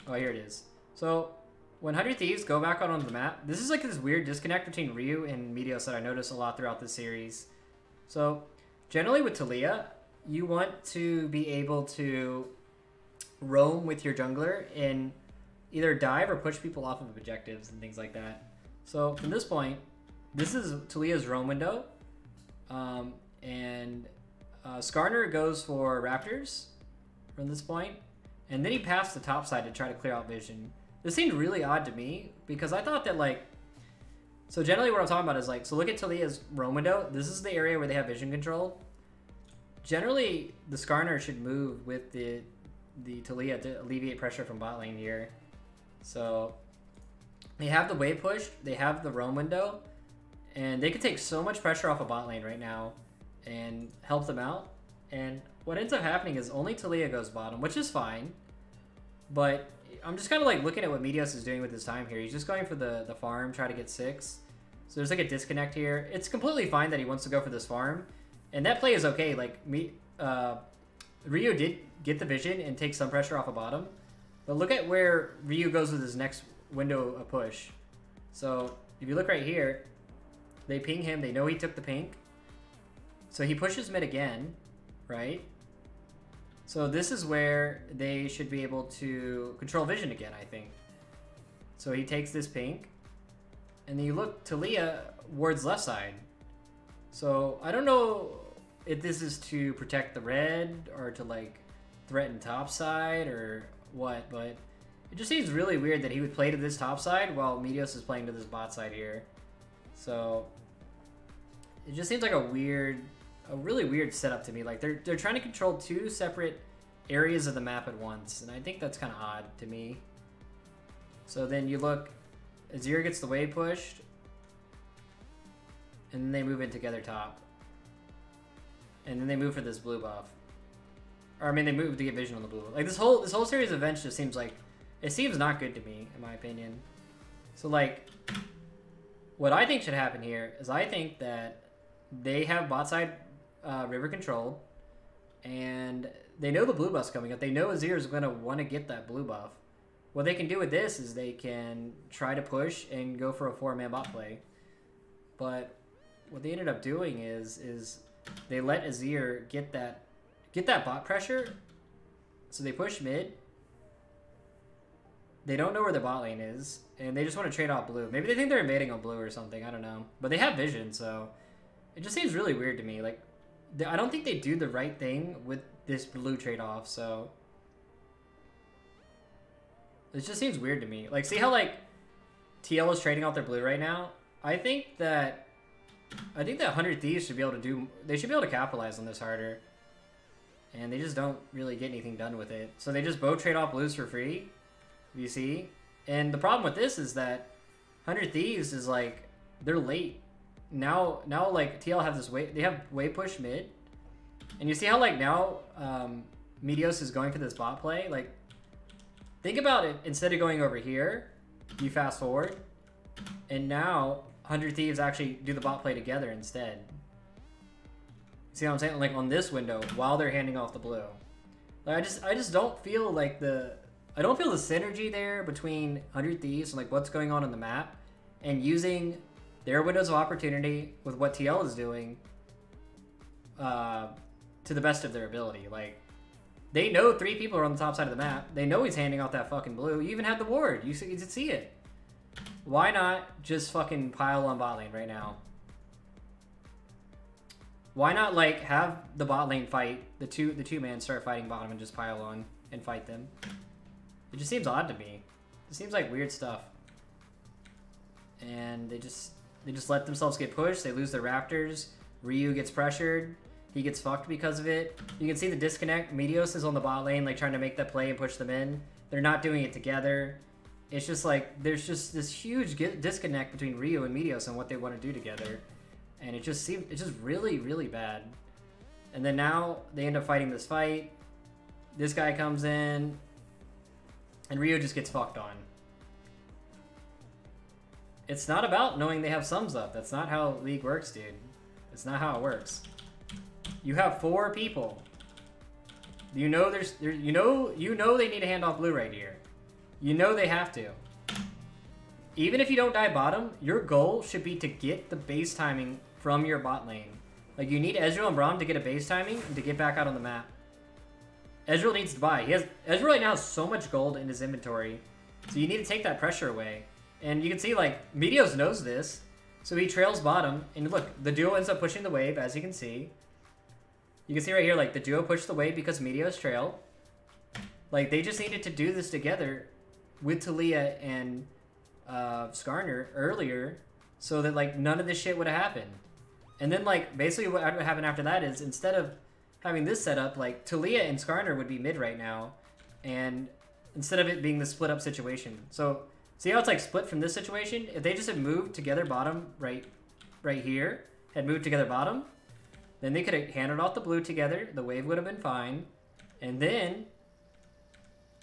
oh, here it is. So when 100 Thieves go back out onto the map, this is like this weird disconnect between Ryu and Meteos that I notice a lot throughout the series. So generally with Taliyah, you want to be able to roam with your jungler and either dive or push people off of objectives and things like that. So from this point, this is Taliyah's roam window. Skarner goes for Raptors from this point, and then he passed the top side to try to clear out vision. This seemed really odd to me because I thought that like, so generally what I'm talking about is like, so look at Taliyah's roam window. This is the area where they have vision control. Generally, the Skarner should move with the Taliyah to alleviate pressure from bot lane here. So they have the wave push, they have the roam window, and they could take so much pressure off a bot lane right now and help them out. And what ends up happening is only Taliyah goes bottom, which is fine. But I'm just kind of like looking at what Meteos is doing with his time here. He's just going for the farm, try to get 6. So there's like a disconnect here. It's completely fine that he wants to go for this farm. And that play is okay. Like, Ryu did get the vision and take some pressure off a bottom. But look at where Ryu goes with his next window of push. So if you look right here, they ping him. They know he took the pink. So he pushes mid again, right? So this is where they should be able to control vision again, I think. So he takes this pink. And then you look, Taliyah wards left side. So I don't know if this is to protect the red or to like threaten top side or what, but It just seems really weird that he would play to this top side while Meteos is playing to this bot side here. So it just seems like a really weird setup to me. Like they're trying to control two separate areas of the map at once, and I think that's kind of odd to me. So then you look, Azir gets the wave pushed, and then they move in together top. And then they move for this blue buff. Or I mean they move to get vision on the blue buff. Like this whole series of events just seems like, it seems not good to me, in my opinion. So like, what I think should happen here is I think that they have bot side river control, and they know the blue buff's coming up. They know Azir is going to want to get that blue buff. What they can do with this is they can try to push and go for a 4-man bot play. But what they ended up doing is they let Azir get that bot pressure. So they push mid. They don't know where the bot lane is, and they just want to trade off blue. Maybe they think they're invading on blue or something. I don't know. But they have vision, so it just seems really weird to me. Like, I don't think they do the right thing with this blue trade-off, so it just seems weird to me. Like, see how, like, TL is trading off their blue right now? I think that 100 Thieves should be able to do... They should be able to capitalize on this harder. And they just don't really get anything done with it. So they just both trade off blues for free. You see? And the problem with this is that 100 Thieves is like, they're late. Now like TL have this wave, they have wave push mid. And you see how like now Meteos is going for this bot play? Like, think about it, instead of going over here, you fast forward, and now 100 Thieves actually do the bot play together instead. See what I'm saying? Like on this window, while they're handing off the blue. Like I just don't feel like I don't feel the synergy there between 100 Thieves and like what's going on in the map, and using their windows of opportunity with what TL is doing to the best of their ability. Like, they know 3 people are on the top side of the map. They know he's handing off that fucking blue. You even have the ward. You can see it. Why not just fucking pile on bot lane right now? Why not like have the bot lane fight, the two man start fighting bottom and just pile on and fight them? It just seems odd to me. It seems like weird stuff. And they just let themselves get pushed. They lose their Raptors. Ryu gets pressured. He gets fucked because of it. You can see the disconnect. Meteos is on the bot lane, like trying to make that play and push them in. They're not doing it together. It's just like, there's just this huge disconnect between Ryu and Meteos and what they want to do together. And it's just really, really bad. And then now they end up fighting this fight. This guy comes in, and Ryu just gets fucked on. It's not about knowing they have sums up. That's not how League works, dude. It's not how it works. You have 4 people. You know you know they need to hand off blue right here. You know they have to. Even if you don't die bottom, your goal should be to get the base timing from your bot lane. Like, you need Ezreal and Braum to get a base timing and to get back out on the map. Ezreal needs to buy. Ezreal right now has so much gold in his inventory, so you need to take that pressure away. And you can see, like, Meteos knows this, so he trails bottom. And look, the duo ends up pushing the wave, as you can see. You can see right here, like, the duo pushed the wave because Meteos trailed. Like, they just needed to do this together with Talia and Skarner earlier, so that, like, none of this shit would have happened. And then, like, basically what would happen after that is, instead of having this set up, like, Talia and Skarner would be mid right now, and instead of it being the split up situation. So, see how it's, like, split from this situation? If they just had moved together bottom right here, had moved together bottom, then they could have handed off the blue together, the wave would have been fine, and then,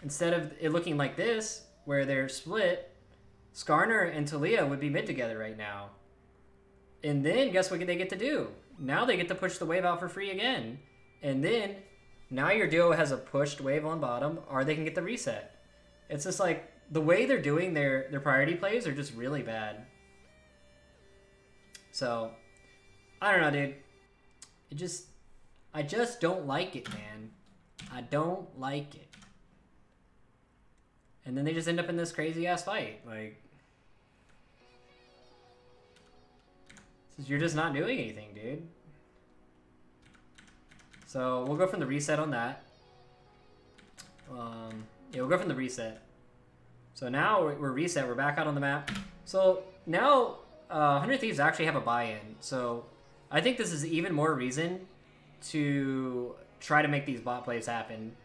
instead of it looking like this, where they're split, Skarner and Talia would be mid together right now. And then, guess what they get to do? Now they get to push the wave out for free again. And then, now your duo has a pushed wave on bottom, or they can get the reset. It's just like, the way they're doing their priority plays are just really bad. So, I don't know, dude. I just don't like it, man. I don't like it. And then they just end up in this crazy ass fight. Like, you're just not doing anything, dude. So we'll go from the reset on that. Yeah, we'll go from the reset. So now we're reset. We're back out on the map. So now 100 Thieves actually have a buy-in. So I think this is even more reason to try to make these bot plays happen.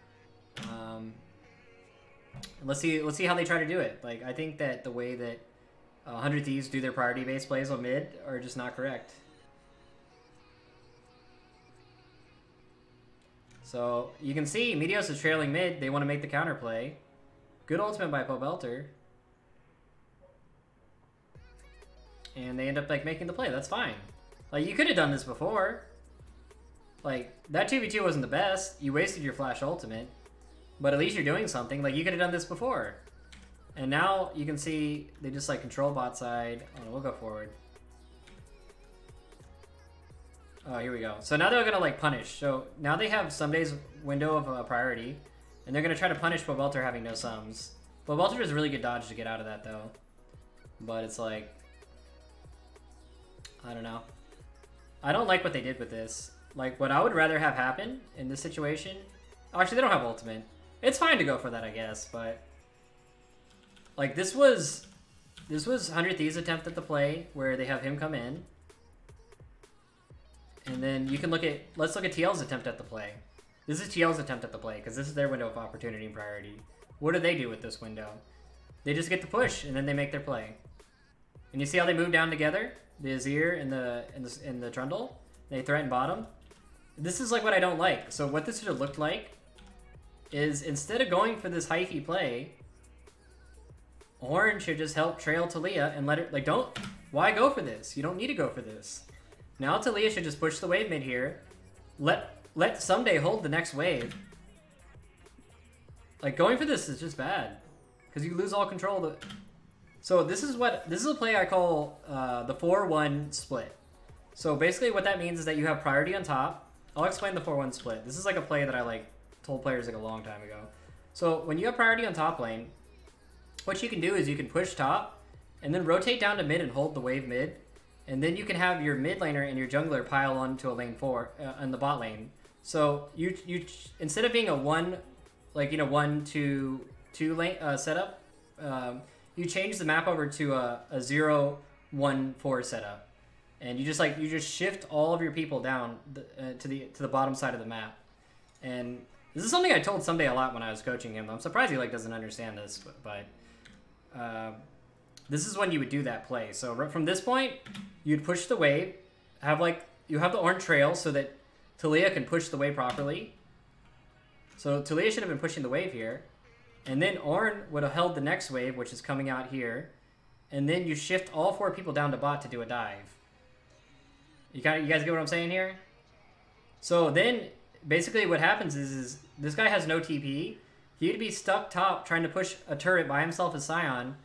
Let's see how they try to do it. Like, I think that the way that 100 Thieves do their priority-based plays on mid are just not correct. So you can see Meteos is trailing mid. They want to make the counter play. Good ultimate by Pobelter. And they end up like making the play. That's fine. Like, you could have done this before. Like, that 2v2 wasn't the best. You wasted your flash ultimate. But at least you're doing something. Like, you could have done this before. And now you can see they just like control bot side. Oh, we'll go forward. Oh, here we go. So now they're gonna like punish. So now they have Sunday's window of priority, and they're gonna try to punish Pobelter having no sums. Pobelter is a really good dodge to get out of that though. But it's like, I don't know. I don't like what they did with this. Like, what I would rather have happen in this situation. Oh, actually, they don't have ultimate. It's fine to go for that, I guess, but like this was 100 Thieves' attempt at the play where they have him come in. And then you can let's look at TL's attempt at the play. This is TL's attempt at the play, because this is their window of opportunity and priority. What do they do with this window? They just get to push, and then they make their play. And you see how they move down together? The Azir and the Trundle? They threaten bottom. This is like what I don't like. So what this should have looked like is, instead of going for this hyphy play, Orange should just help trail Talia and let it, like, why go for this? You don't need to go for this. Now Talia should just push the wave mid here. Let Someday hold the next wave. Like, going for this is just bad, because you lose all control of the... So this is a play I call the 4-1 split. So basically what that means is that you have priority on top. I'll explain the 4-1 split. This is like a play that I like told players like a long time ago. So when you have priority on top lane, what you can do is you can push top and then rotate down to mid and hold the wave mid. And then you can have your mid laner and your jungler pile onto a lane 4 in the bot lane. So you instead of being a 1, like, you know, 1-2 lane setup, you change the map over to a 0-1-4 setup, and you just shift all of your people down to the bottom side of the map. And this is something I told Someday a lot when I was coaching him. I'm surprised he like doesn't understand this, but this is when you would do that play. So from this point, you'd push the wave, you have the orange trail so that Talia can push the wave properly. So Talia should have been pushing the wave here. And then Ornn would have held the next wave, which is coming out here. And then you shift all 4 people down to bot to do a dive. You guys get what I'm saying here? So then, basically what happens is this guy has no TP. He'd be stuck top trying to push a turret by himself as Sion.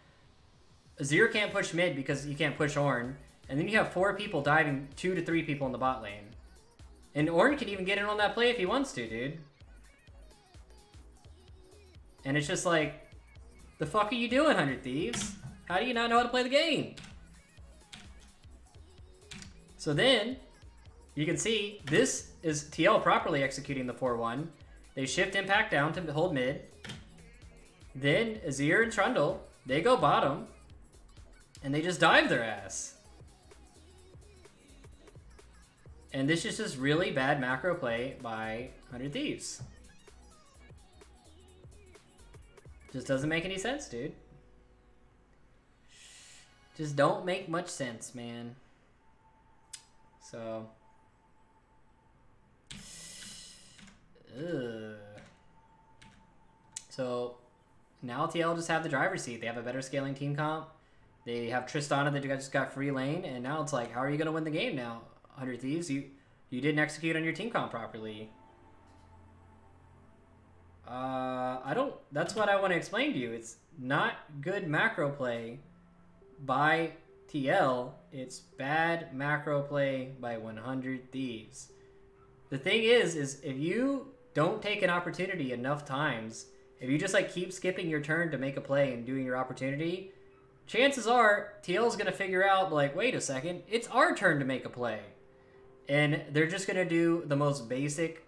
Azir can't push mid because he can't push Ornn. And then you have 4 people diving 2 to 3 people in the bot lane. And Ornn can even get in on that play if he wants to, dude. And it's just like, the fuck are you doing, 100 Thieves? How do you not know how to play the game? So then, you can see, this is TL properly executing the 4-1. They shift impact down to hold mid. Then, Azir and Trundle, they go bottom. And they just dive their ass. And this is just really bad macro play by 100 Thieves. Just doesn't make any sense, dude. Just don't make much sense, man. So. Ugh. So, now TL just have the driver's seat. They have a better scaling team comp. They have Tristana that just got free lane. And now it's like, how are you going to win the game now, 100 Thieves? You didn't execute on your team comp properly. That's what I want to explain to you. It's not good macro play by TL. It's bad macro play by 100 Thieves. The thing is if you don't take an opportunity enough times, if you just like keep skipping your turn to make a play and doing your opportunity, chances are TL is going to figure out, like, wait a second, it's our turn to make a play. And they're just going to do the most basic,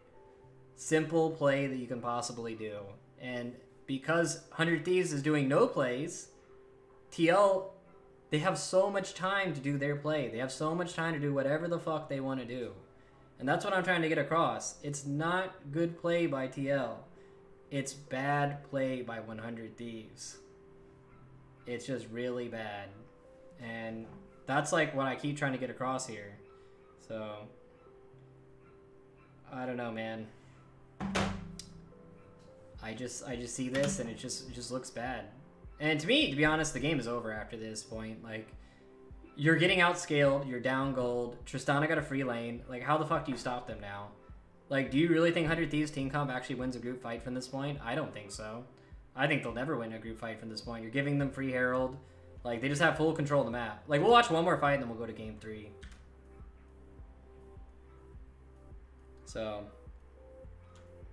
simple play that you can possibly do. And because 100 Thieves is doing no plays, TL, they have so much time to do their play. They have so much time to do whatever the fuck they want to do. And that's what I'm trying to get across. It's not good play by TL. It's bad play by 100 Thieves. It's just really bad. And that's like what I keep trying to get across here. So, I don't know, man. I just see this and it just looks bad. And to me, to be honest, the game is over after this point. Like, you're getting outscaled, you're down gold, Tristana got a free lane. Like, how the fuck do you stop them now? Like, do you really think 100 Thieves Team Comp actually wins a group fight from this point? I don't think so. I think they'll never win a group fight from this point. You're giving them free Herald. Like, they just have full control of the map. Like, we'll watch one more fight and then we'll go to game 3. So,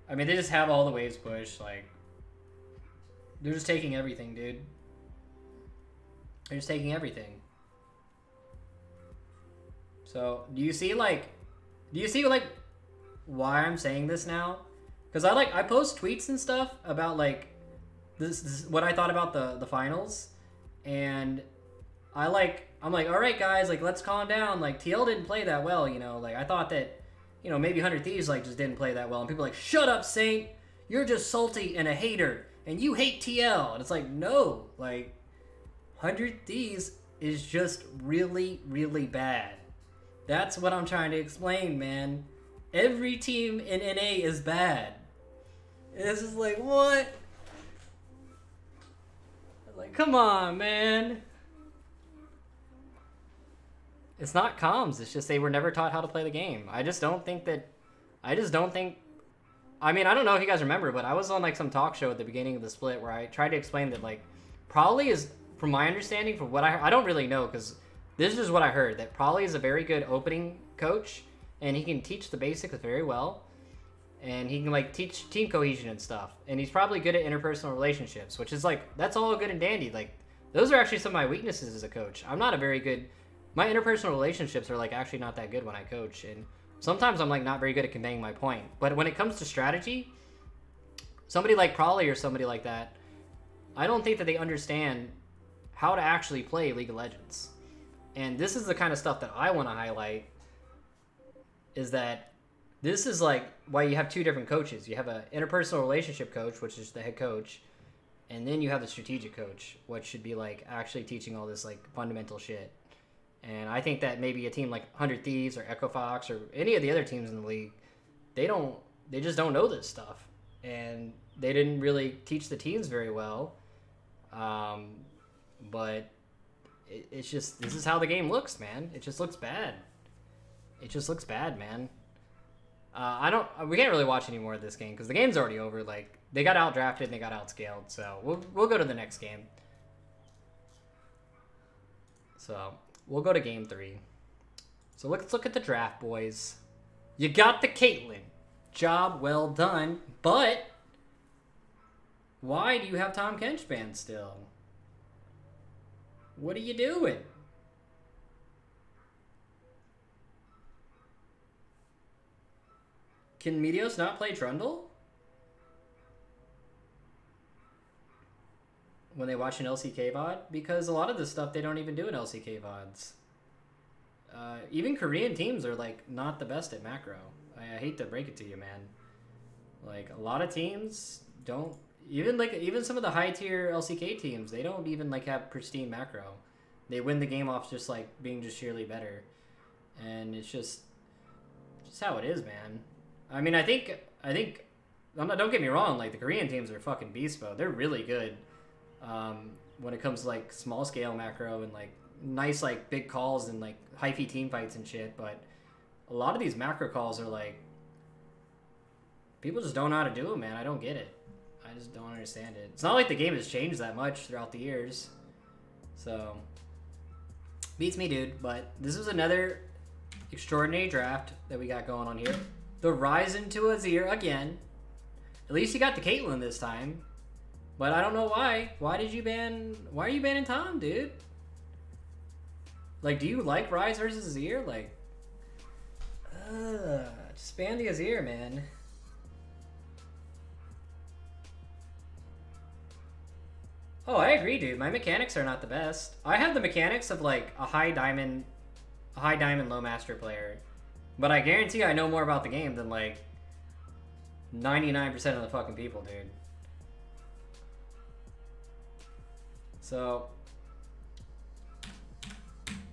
I mean, they just have all the waves pushed. Like, they're just taking everything, dude. They're just taking everything. So, do you see, like, why I'm saying this now? Because I post tweets and stuff about, like, this what I thought about the finals. And I'm like, all right, guys, like, let's calm down. Like, TL didn't play that well, you know. Like, I thought that, you know, maybe 100 Thieves, like, just didn't play that well. And people are like, shut up, Saint. You're just salty and a hater. And you hate TL. And it's like, no. Like, 100 Thieves is just really, really bad. That's what I'm trying to explain, man. Every team in NA is bad. It's just like, what? Like, come on, man. It's not comms. It's just they were never taught how to play the game. I don't think... I mean, I don't know if you guys remember, but I was on, like, some talk show at the beginning of the split where I tried to explain that, like, Probably is, from my understanding, from what I don't really know, because this is what I heard, that Probably is a very good opening coach, and he can teach the basics very well, and he can, like, teach team cohesion and stuff, and he's probably good at interpersonal relationships, which is, like, that's all good and dandy. Like, those are actually some of my weaknesses as a coach. I'm not a very good... My interpersonal relationships are, like, actually not that good when I coach, and sometimes I'm, like, not very good at conveying my point. But when it comes to strategy, somebody like Probably or somebody like that, I don't think that they understand how to actually play League of Legends. And this is the kind of stuff that I want to highlight, is that this is, like, why you have two different coaches. You have an interpersonal relationship coach, which is the head coach, and then you have the strategic coach, which should be, like, actually teaching all this, like, fundamental shit. And I think that maybe a team like 100 Thieves or Echo Fox or any of the other teams in the league, they just don't know this stuff. And they didn't really teach the teams very well. But it's just, this is how the game looks, man. It just looks bad. It just looks bad, man. We can't really watch any more of this game because the game's already over. Like, they got outdrafted and they got outscaled. So we'll go to the next game. So we'll go to game 3. So let's look at the draft, boys. You got the Caitlyn. Job well done. But why do you have Tom Kench banned still? What are you doing? Can Meteos not play Trundle? When they watch an LCK VOD? Because a lot of this stuff they don't even do in LCK VODs. Even Korean teams are, like, not the best at macro. I hate to break it to you, man. Like, a lot of teams don't... Even some of the high-tier LCK teams, they don't even, like, have pristine macro. They win the game off just, like, being just sheerly better. And it's just how it is, man. I mean, I think... don't get me wrong, like, the Korean teams are fucking beast mode. They're really good. When it comes to, like, small scale macro and, like, nice, like, big calls and, like, hyphy team fights and shit, but a lot of these macro calls are, like, people just don't know how to do it, man. I don't get it. I just don't understand it. It's not like the game has changed that much throughout the years. So, beats me, dude. But this is another extraordinary draft that we got going on here. The Ryzen to Azir again. At least you got the Caitlyn this time. But I don't know why. Why are you banning Tom, dude? Like, do you like Ryze versus Azir? Like, just ban the Azir, man. Oh, I agree, dude. My mechanics are not the best. I have the mechanics of like a high diamond, low master player, but I guarantee I know more about the game than like 99% of the fucking people, dude. So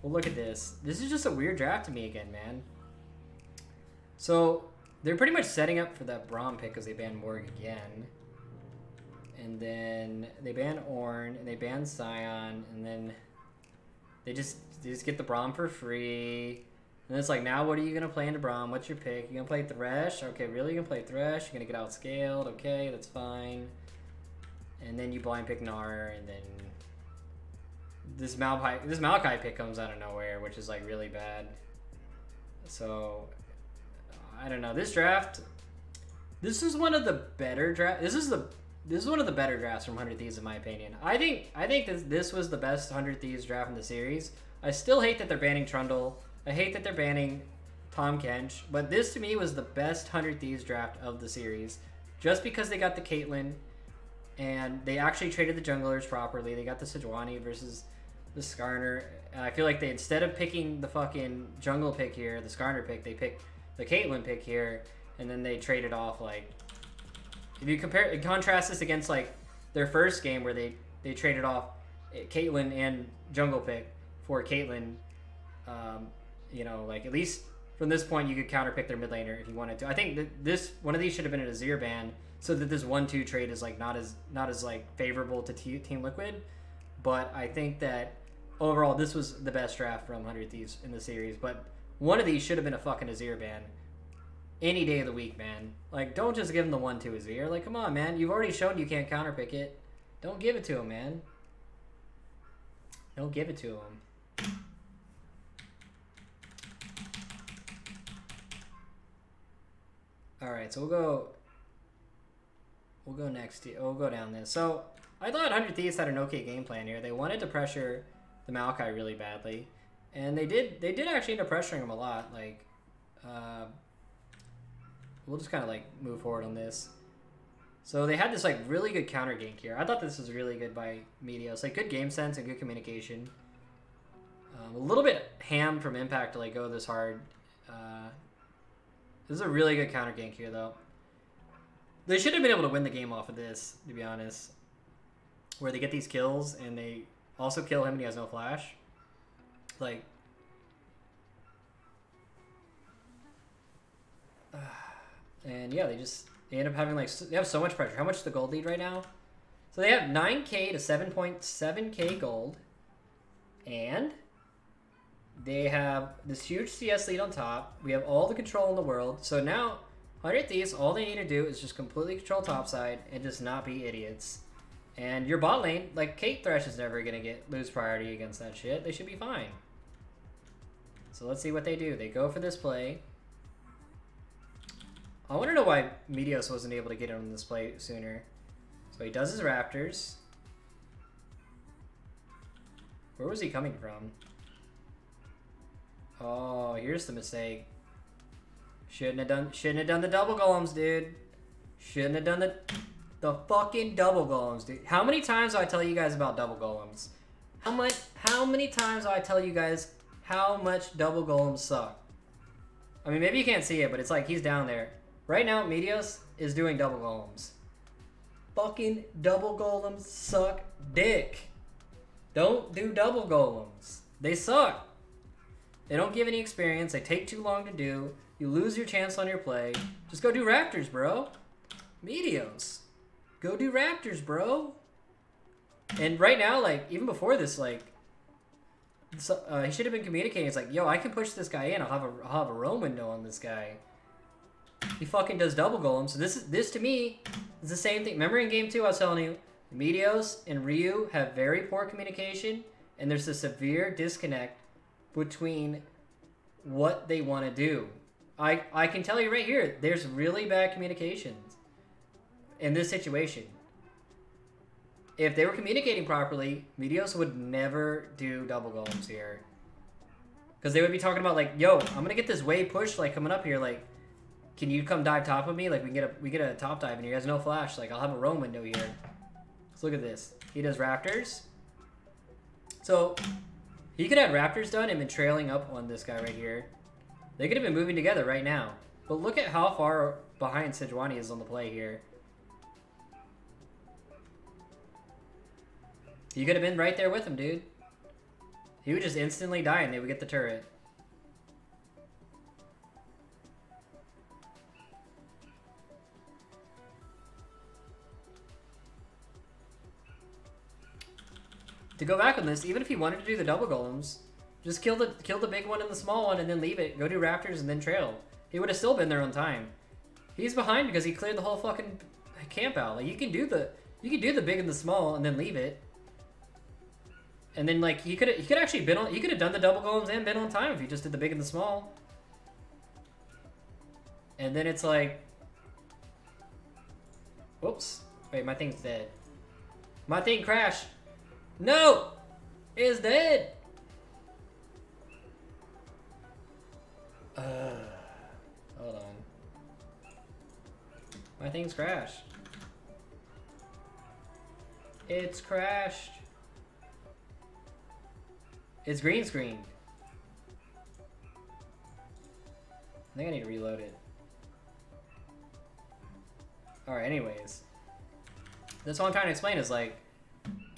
we'll look at this. This is just a weird draft to me again, man. So they're pretty much setting up for that Braum pick because they banned Morg again. And then they ban Ornn, and they ban Scion, and then they just get the Braum for free. And it's like, now what are you going to play into Braum? What's your pick? You going to play Thresh? Okay, really? You're going to play Thresh? You're going to get outscaled? Okay, that's fine. And then you blind pick Gnar, and then this Maokai pick comes out of nowhere, which is like really bad. So I don't know. This draft, this is one of the better drafts. This is one of the better drafts from 100 Thieves in my opinion. I think this was the best 100 Thieves draft in the series. I still hate that they're banning Trundle. I hate that they're banning Tahm Kench, but this to me was the best 100 Thieves draft of the series, just because they got the Caitlyn, and they actually traded the junglers properly. They got the Sejuani versus the Skarner. I feel like they, instead of picking the fucking jungle pick here, the Skarner pick, they picked the Caitlyn pick here, and then they traded off like. If you contrast this against like their first game where they traded off Caitlyn and jungle pick for Caitlyn, you know, like at least from this point you could counterpick their mid laner if you wanted to. I think that this one of these should have been an Azir ban so that this 1-2 trade is like not as like favorable to Team Liquid. But I think that overall this was the best draft from 100 Thieves in the series. But one of these should have been a fucking Azir ban. Any day of the week, man. Like, don't just give him the 1-2 Azir. Like, come on, man. You've already shown you can't counterpick it. Don't give it to him, man. Don't give it to him. Alright, so we'll go next. We'll go down this. So, I thought 100 Thieves had an okay game plan here. They wanted to pressure the Maokai really badly. And they did actually end up pressuring him a lot. Like, we'll just kind of like move forward on this. So they had this like really good counter gank here. I thought this was really good by Meteos. Like good game sense and good communication. A little bit ham from Impact to like go this hard. This is a really good counter gank here though. They should have been able to win the game off of this, to be honest. Where they get these kills and they also kill him and he has no flash. Like... And yeah, they end up having like, they have so much pressure. How much is the gold lead right now? So they have 9k to 7.7k gold. And they have this huge CS lead on top. We have all the control in the world. So now, 100 Thieves, all they need to do is just completely control topside and just not be idiots. And your bot lane, like Kate Thresh is never going to lose priority against that shit. They should be fine. So let's see what they do. They go for this play. I want to know why Meteos wasn't able to get on this play sooner. So he does his Raptors. Where was he coming from? Oh, here's the mistake. Shouldn't have done the double golems, dude. Shouldn't have done the fucking double golems, dude. How many times do I tell you guys about double golems? How many times do I tell you guys how much double golems suck? I mean, maybe you can't see it, but it's like he's down there. Right now, Meteos is doing double golems. Fucking double golems suck dick. Don't do double golems. They suck. They don't give any experience. They take too long to do. You lose your chance on your play. Just go do Raptors, bro. Meteos. Go do Raptors, bro. And right now, like, even before this, like, he should have been communicating. It's like, yo, I can push this guy in. I'll have a roam window on this guy. He fucking does double golem. So this to me is the same thing. Remember in game 2 I was telling you, Meteos and Ryu have very poor communication, and there's a severe disconnect between what they want to do. I can tell you right here, there's really bad communications in this situation. If they were communicating properly, Meteos would never do double golems here. Because they would be talking about like, yo, I'm gonna get this wave push like coming up here, like, can you come dive top of me? Like we get a top dive in here. He has no flash. Like I'll have a roam window here. So look at this. He does Raptors. So he could have Raptors done and been trailing up on this guy right here. They could have been moving together right now. But look at how far behind Sejuani is on the play here. You could have been right there with him, dude. He would just instantly die and they would get the turret. To go back on this, even if he wanted to do the double golems, just kill the big one and the small one and then leave it. Go do Raptors and then trail. He would have still been there on time. He's behind because he cleared the whole fucking camp out. Like you can do the big and the small and then leave it. And then like he could actually been on, he could have done the double golems and been on time if he just did the big and the small. And then it's like, whoops, wait, my thing's dead. My thing crashed. No, it's dead. Hold on. My thing's crashed. It's crashed. It's green screened. I think I need to reload it. Alright, anyways. That's what I'm trying to explain is like,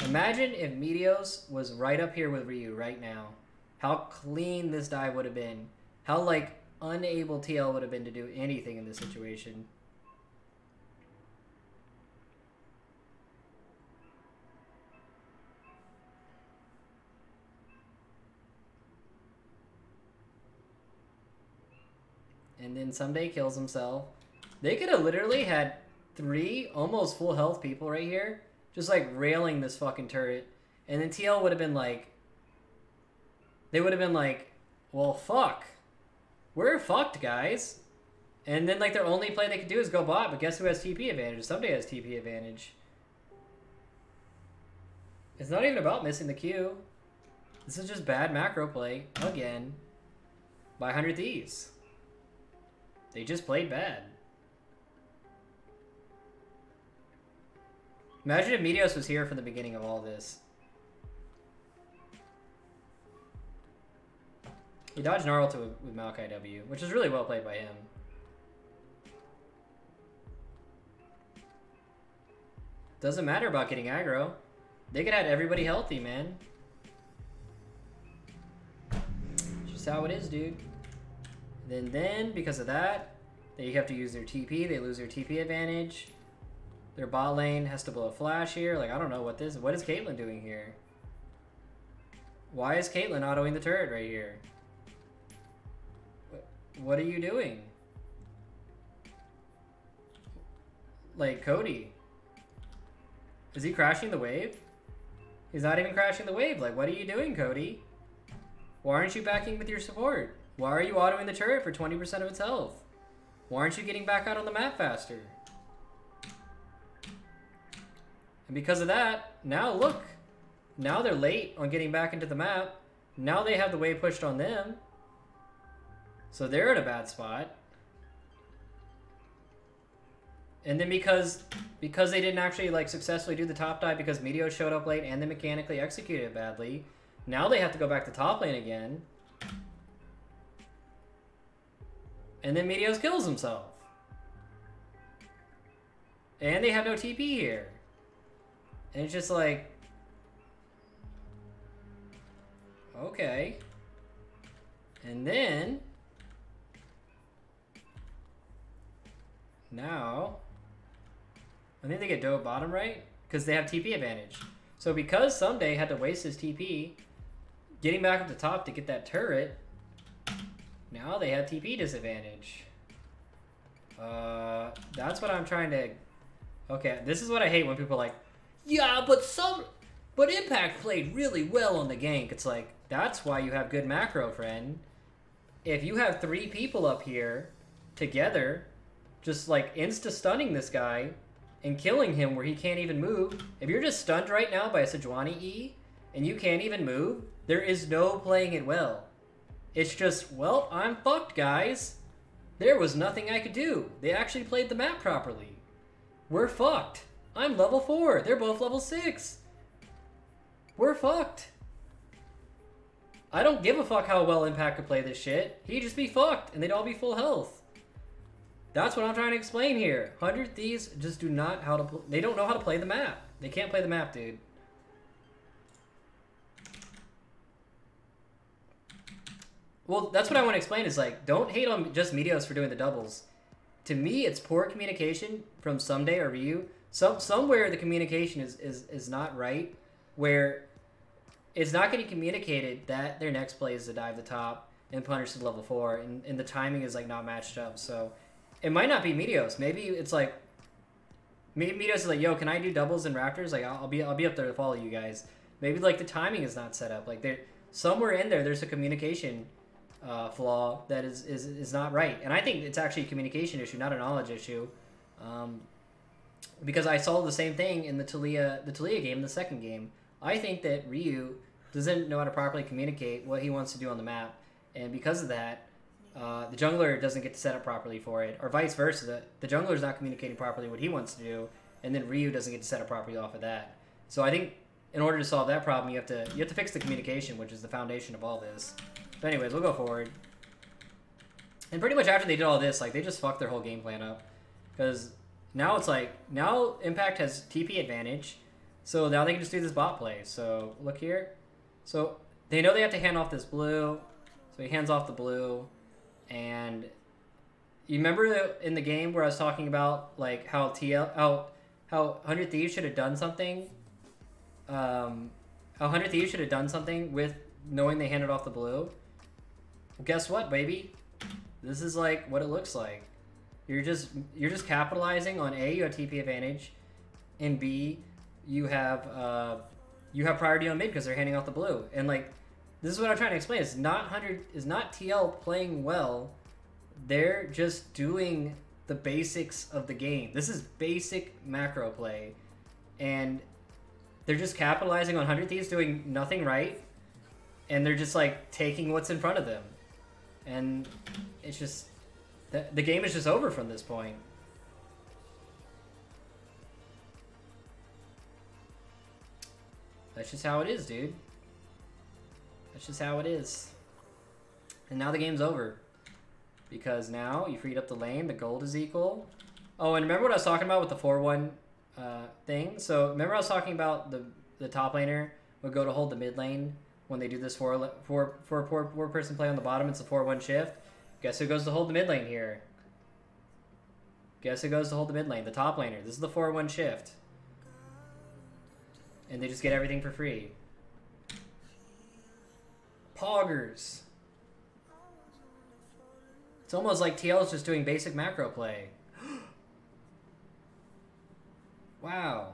imagine if Meteos was right up here with Ryu right now. How clean this dive would have been. How like unable TL would have been to do anything in this situation. And then someday kills himself. They could have literally had 3 almost full health people right here. Just like railing this fucking turret. And then TL would have been like... They would have been like, well, fuck. We're fucked, guys. And then like their only play they could do is go bot. But guess who has TP advantage? Someday has TP advantage. It's not even about missing the Q. This is just bad macro play. Again. By 100 Thieves. They just played bad. Imagine if Meteos was here from the beginning of all this. He dodged Naruto with Maokai W, which is really well played by him. Doesn't matter about getting aggro. They could have everybody healthy, man. Just how it is, dude. Then because of that, they have to use their TP. They lose their TP advantage. Their bot lane has to blow a flash here. Like, I don't know what is Caitlyn doing here? Why is Caitlyn autoing the turret right here? What are you doing? Like, Cody. Is he crashing the wave? He's not even crashing the wave. Like, what are you doing, Cody? Why aren't you backing with your support? Why are you autoing the turret for 20% of its health? Why aren't you getting back out on the map faster? And because of that, now look. Now they're late on getting back into the map. Now they have the wave pushed on them. So they're in a bad spot. And then because they didn't actually like successfully do the top dive because Meteos showed up late and they mechanically executed it badly, now they have to go back to top lane again. And then Meteos kills himself. And they have no TP here. And it's just like... Okay. And then... Now... I think they get dove bottom right? Because they have TP advantage. So because Someday had to waste his TP, getting back up the top to get that turret... Now they have TP disadvantage. That's what I'm trying to... Okay, this is what I hate when people are like, yeah, but Impact played really well on the gank. It's like, that's why you have good macro, friend. If you have 3 people up here together, just like insta-stunning this guy and killing him where he can't even move. If you're just stunned right now by a Sejuani E and you can't even move, there is no playing it well. It's just, well, I'm fucked, guys. There was nothing I could do. They actually played the map properly. We're fucked. I'm level 4. They're both level 6. We're fucked. I don't give a fuck how well Impact could play this shit. He'd just be fucked, and they'd all be full health. That's what I'm trying to explain here. 100 Thieves just do not how to... They don't know how to play the map. They can't play the map, dude. Well, that's what I want to explain is, like, don't hate on just Meteos for doing the doubles. To me, it's poor communication from Someday or Ryu. Somewhere the communication is not right, where it's not getting communicated that their next play is to dive the top and punish to level 4, and the timing is, like, not matched up. So it might not be Meteos. Maybe it's like... Maybe Meteos is like, yo, can I do doubles and Raptors? Like, I'll be up there to follow you guys. Maybe, like, the timing is not set up. Like, somewhere in there's a communication... flaw that is not right, and I think it's actually a communication issue, not a knowledge issue, because I saw the same thing in the Talia game, the second game. I think that Ryu doesn't know how to properly communicate what he wants to do on the map, and because of that, the jungler doesn't get to set up properly for it, or vice versa. The jungler is not communicating properly what he wants to do, and then Ryu doesn't get to set up properly off of that. So I think in order to solve that problem, you have to fix the communication, which is the foundation of all this. But anyways, we'll go forward. And pretty much after they did all this, like, they just fucked their whole game plan up. Because now it's like, now Impact has TP advantage. So now they can just do this bot play. So look here. So they know they have to hand off this blue. So he hands off the blue. And you remember in the game where I was talking about, like, how 100 Thieves should have done something? How 100 Thieves should have done something with knowing they handed off the blue? Well, guess what, baby? This is like what it looks like. You're just capitalizing on A, you have TP advantage, and B, you have priority on mid because they're handing off the blue. And like, this is what I'm trying to explain. It's not TL playing well. They're just doing the basics of the game. This is basic macro play, and they're just capitalizing on 100 Thieves doing nothing right, and they're just like taking what's in front of them. And it's just... The game is just over from this point. That's just how it is, dude. That's just how it is. And now the game's over. Because now you freed up the lane, the gold is equal. Oh, and remember what I was talking about with the 4-1 thing? So remember I was talking about the top laner would go to hold the mid lane when they do this four-person play on the bottom. It's a 4-1 shift. Guess who goes to hold the mid lane here? Guess who goes to hold the mid lane? The top laner. This is the 4-1 shift. And they just get everything for free. Poggers. It's almost like TL is just doing basic macro play. Wow.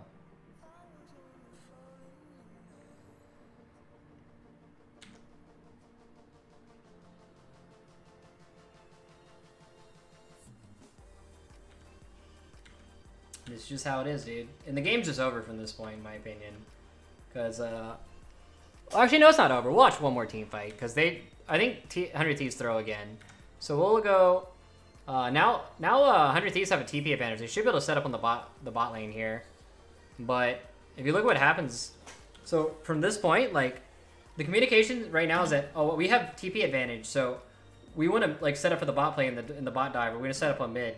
It's just how it is, dude. And the game's just over from this point, in my opinion. Because, well, actually, no, it's not over. We'll watch one more team fight. Because I think 100 Thieves throw again. So we'll go... Now 100 Thieves have a TP advantage. They should be able to set up on the bot lane here. But if you look at what happens... So from this point, like, the communication right now is that, oh, we have TP advantage. So we want to, like, set up for the bot play in the bot dive. We're going to set up on mid.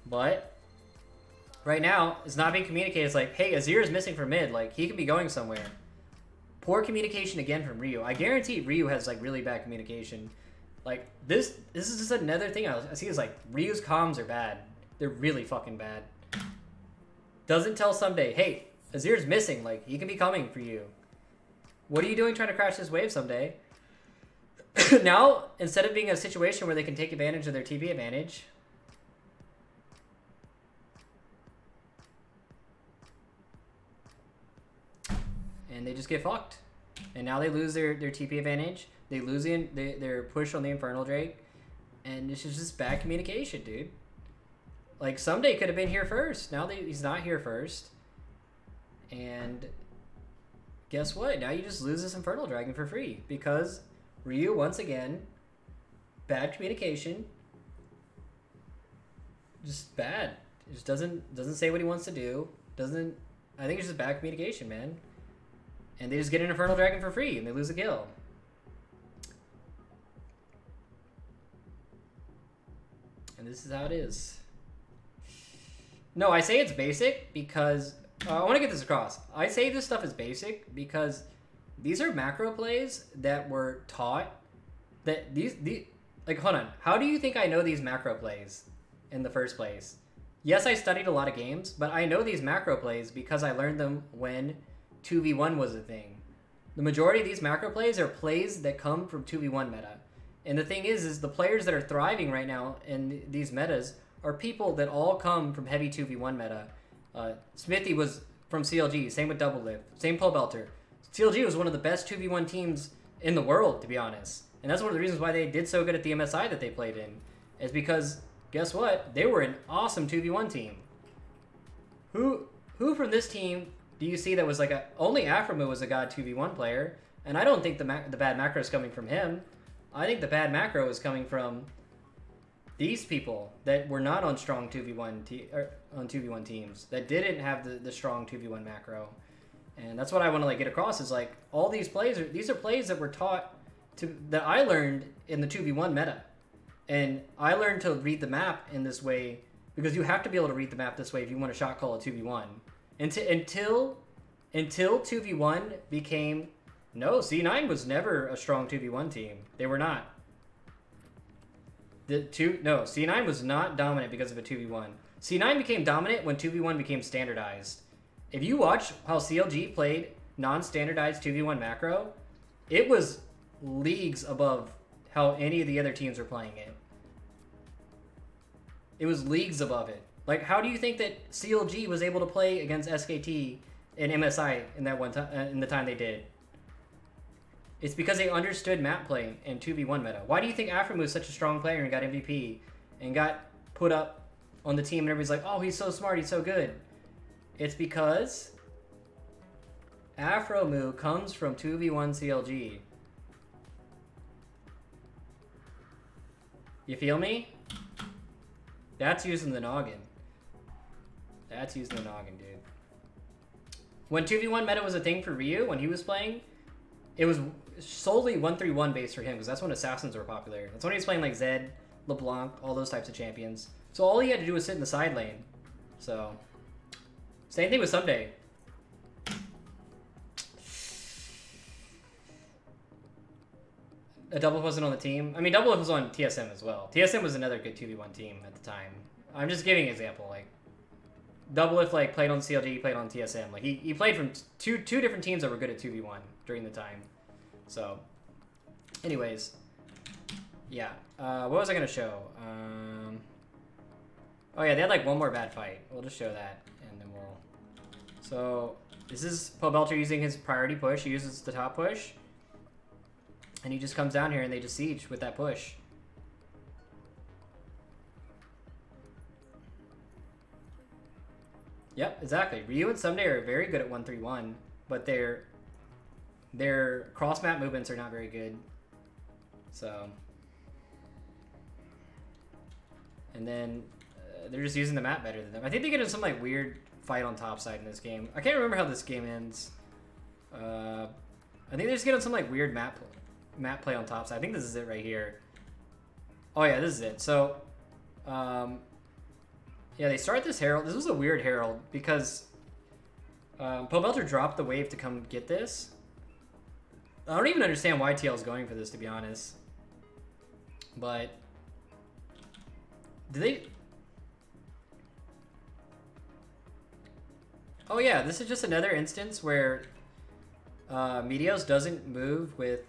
But... right now, it's not being communicated. It's like, hey, Azir is missing from mid. Like, he could be going somewhere. Poor communication again from Ryu. I guarantee Ryu has, like, really bad communication. Like, this is just another thing I see is, like, Ryu's comms are bad. They're really fucking bad. Doesn't tell Someday, hey, Azir's missing. Like, he can be coming for you. What are you doing trying to crash this wave Someday? Now, instead of being a situation where they can take advantage of their TP advantage... and they just get fucked. And now they lose their TP advantage. They lose their push on the Infernal Drake. And it's just bad communication, dude. Like, Someday could have been here first. Now he's not here first. And guess what? Now you just lose this Infernal Dragon for free. Because Ryu, once again, bad communication. Just bad. It just doesn't say what he wants to do. doesn't. I think it's just bad communication, man. And they just get an Infernal Dragon for free, and they lose a kill. And this is how it is. No, I say it's basic because... I want to get this across. I say this stuff is basic because these are macro plays that were taught... That these... Like, hold on. How do you think I know these macro plays in the first place? Yes, I studied a lot of games, but I know these macro plays because I learned them when 2v1 was a thing. The majority of these macro plays are plays that come from 2v1 meta. And the thing is the players that are thriving right now in these metas are people that all come from heavy 2v1 meta. Smithy was from CLG, same with Double Lift, same Pole Belter. CLG was one of the best 2v1 teams in the world, to be honest. And that's one of the reasons why they did so good at the MSI that they played in. Is because, guess what? They were an awesome 2v1 team. Who from this team do you see that was like a... Only Aframu was a god 2v1 player. And I don't think the bad macro is coming from him. I think the bad macro is coming from these people that were not on strong 2v1 teams. That didn't have the strong 2v1 macro. And that's what I want to like get across is like all these plays these are plays that were taught that I learned in the 2v1 meta. And I learned to read the map in this way because you have to be able to read the map this way if you want to shot call a 2v1. Until 2v1 became... No, C9 was never a strong 2v1 team. They were not. C9 was not dominant because of a 2v1. C9 became dominant when 2v1 became standardized. If you watch how CLG played non-standardized 2v1 macro, it was leagues above how any of the other teams were playing it. It was leagues above it. Like, how do you think that CLG was able to play against SKT and MSI in that one time, in the time they did? It's because they understood map play and 2v1 meta. Why do you think Aframu was such a strong player and got MVP and got put up on the team and everybody's like, oh, he's so smart, he's so good? It's because Aframu comes from 2v1 CLG. You feel me? That's using the noggin. That's using the noggin, dude. When 2v1 meta was a thing for Ryu, when he was playing, it was solely 1-3-1 based for him, because that's when assassins were popular. That's when he was playing like Zed, LeBlanc, all those types of champions. So all he had to do was sit in the side lane. So, same thing with Someday. A Double wasn't on the team. I mean, Double was on TSM as well. TSM was another good 2v1 team at the time. I'm just giving an example. Like, Double like played on CLG, he played on TSM. Like he played from two different teams that were good at 2v1 during the time. So, anyways, yeah. What was I gonna show? Oh yeah, they had like one more bad fight. We'll just show that, and then we'll. So this is Pobelter using his priority push. He uses the top push, and he just comes down here and they just siege with that push. Yep, exactly. Ryu and Someday are very good at 1-3-1, but their cross-map movements are not very good. So, and then they're just using the map better than them. I think they get in some like weird fight on top side in this game. I can't remember how this game ends. I think they just get on some like weird map play on top side. I think this is it right here. Oh yeah, this is it. So, yeah, they start this Herald. This was a weird Herald because Pobelter dropped the wave to come get this. I don't even understand why TL is going for this, to be honest. But did they? Oh yeah, this is just another instance where Meteos doesn't move with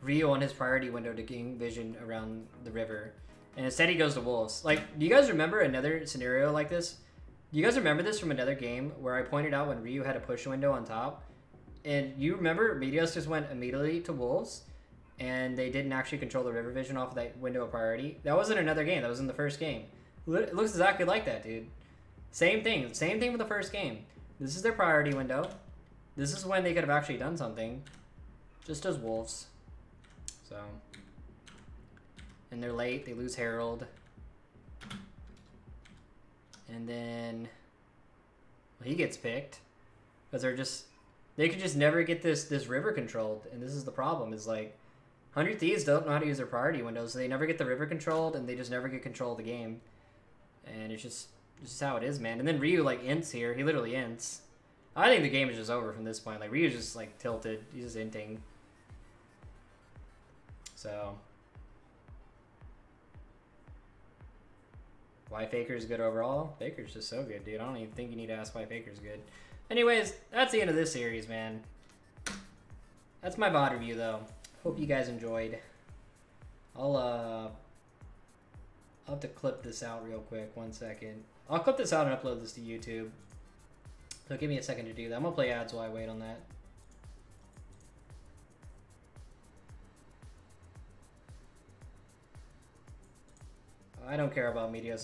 Ryu on his priority window to gain vision around the river. And instead he goes to Wolves. Like, do you guys remember another scenario like this? Do you guys remember this from another game where I pointed out when Ryu had a push window on top? And you remember Meteos just went immediately to Wolves and they didn't actually control the river vision off of that window of priority? That wasn't another game. That was in the first game. It looks exactly like that, dude. Same thing. Same thing with the first game. This is their priority window. This is when they could have actually done something. Just as Wolves. So... And they're late. They lose Herald. And then He gets picked. Because they could just never get this river controlled. And this is the problem, is like, 100 Thieves don't know how to use their priority windows, so they never get the river controlled, and they just never get control of the game. And it's just how it is, man. And then Ryu, like, ints here. He literally ints. I think the game is just over from this point. Like, Ryu's just, like, tilted. He's just inting. So... why Faker's good overall? Faker's just so good, dude. I don't even think you need to ask why Faker's good. Anyways, that's the end of this series, man. That's my VOD review, though. Hope you guys enjoyed. I'll have to clip this out real quick. 1 second. I'll clip this out and upload this to YouTube. So give me a second to do that. I'm gonna play ads while I wait on that. I don't care about media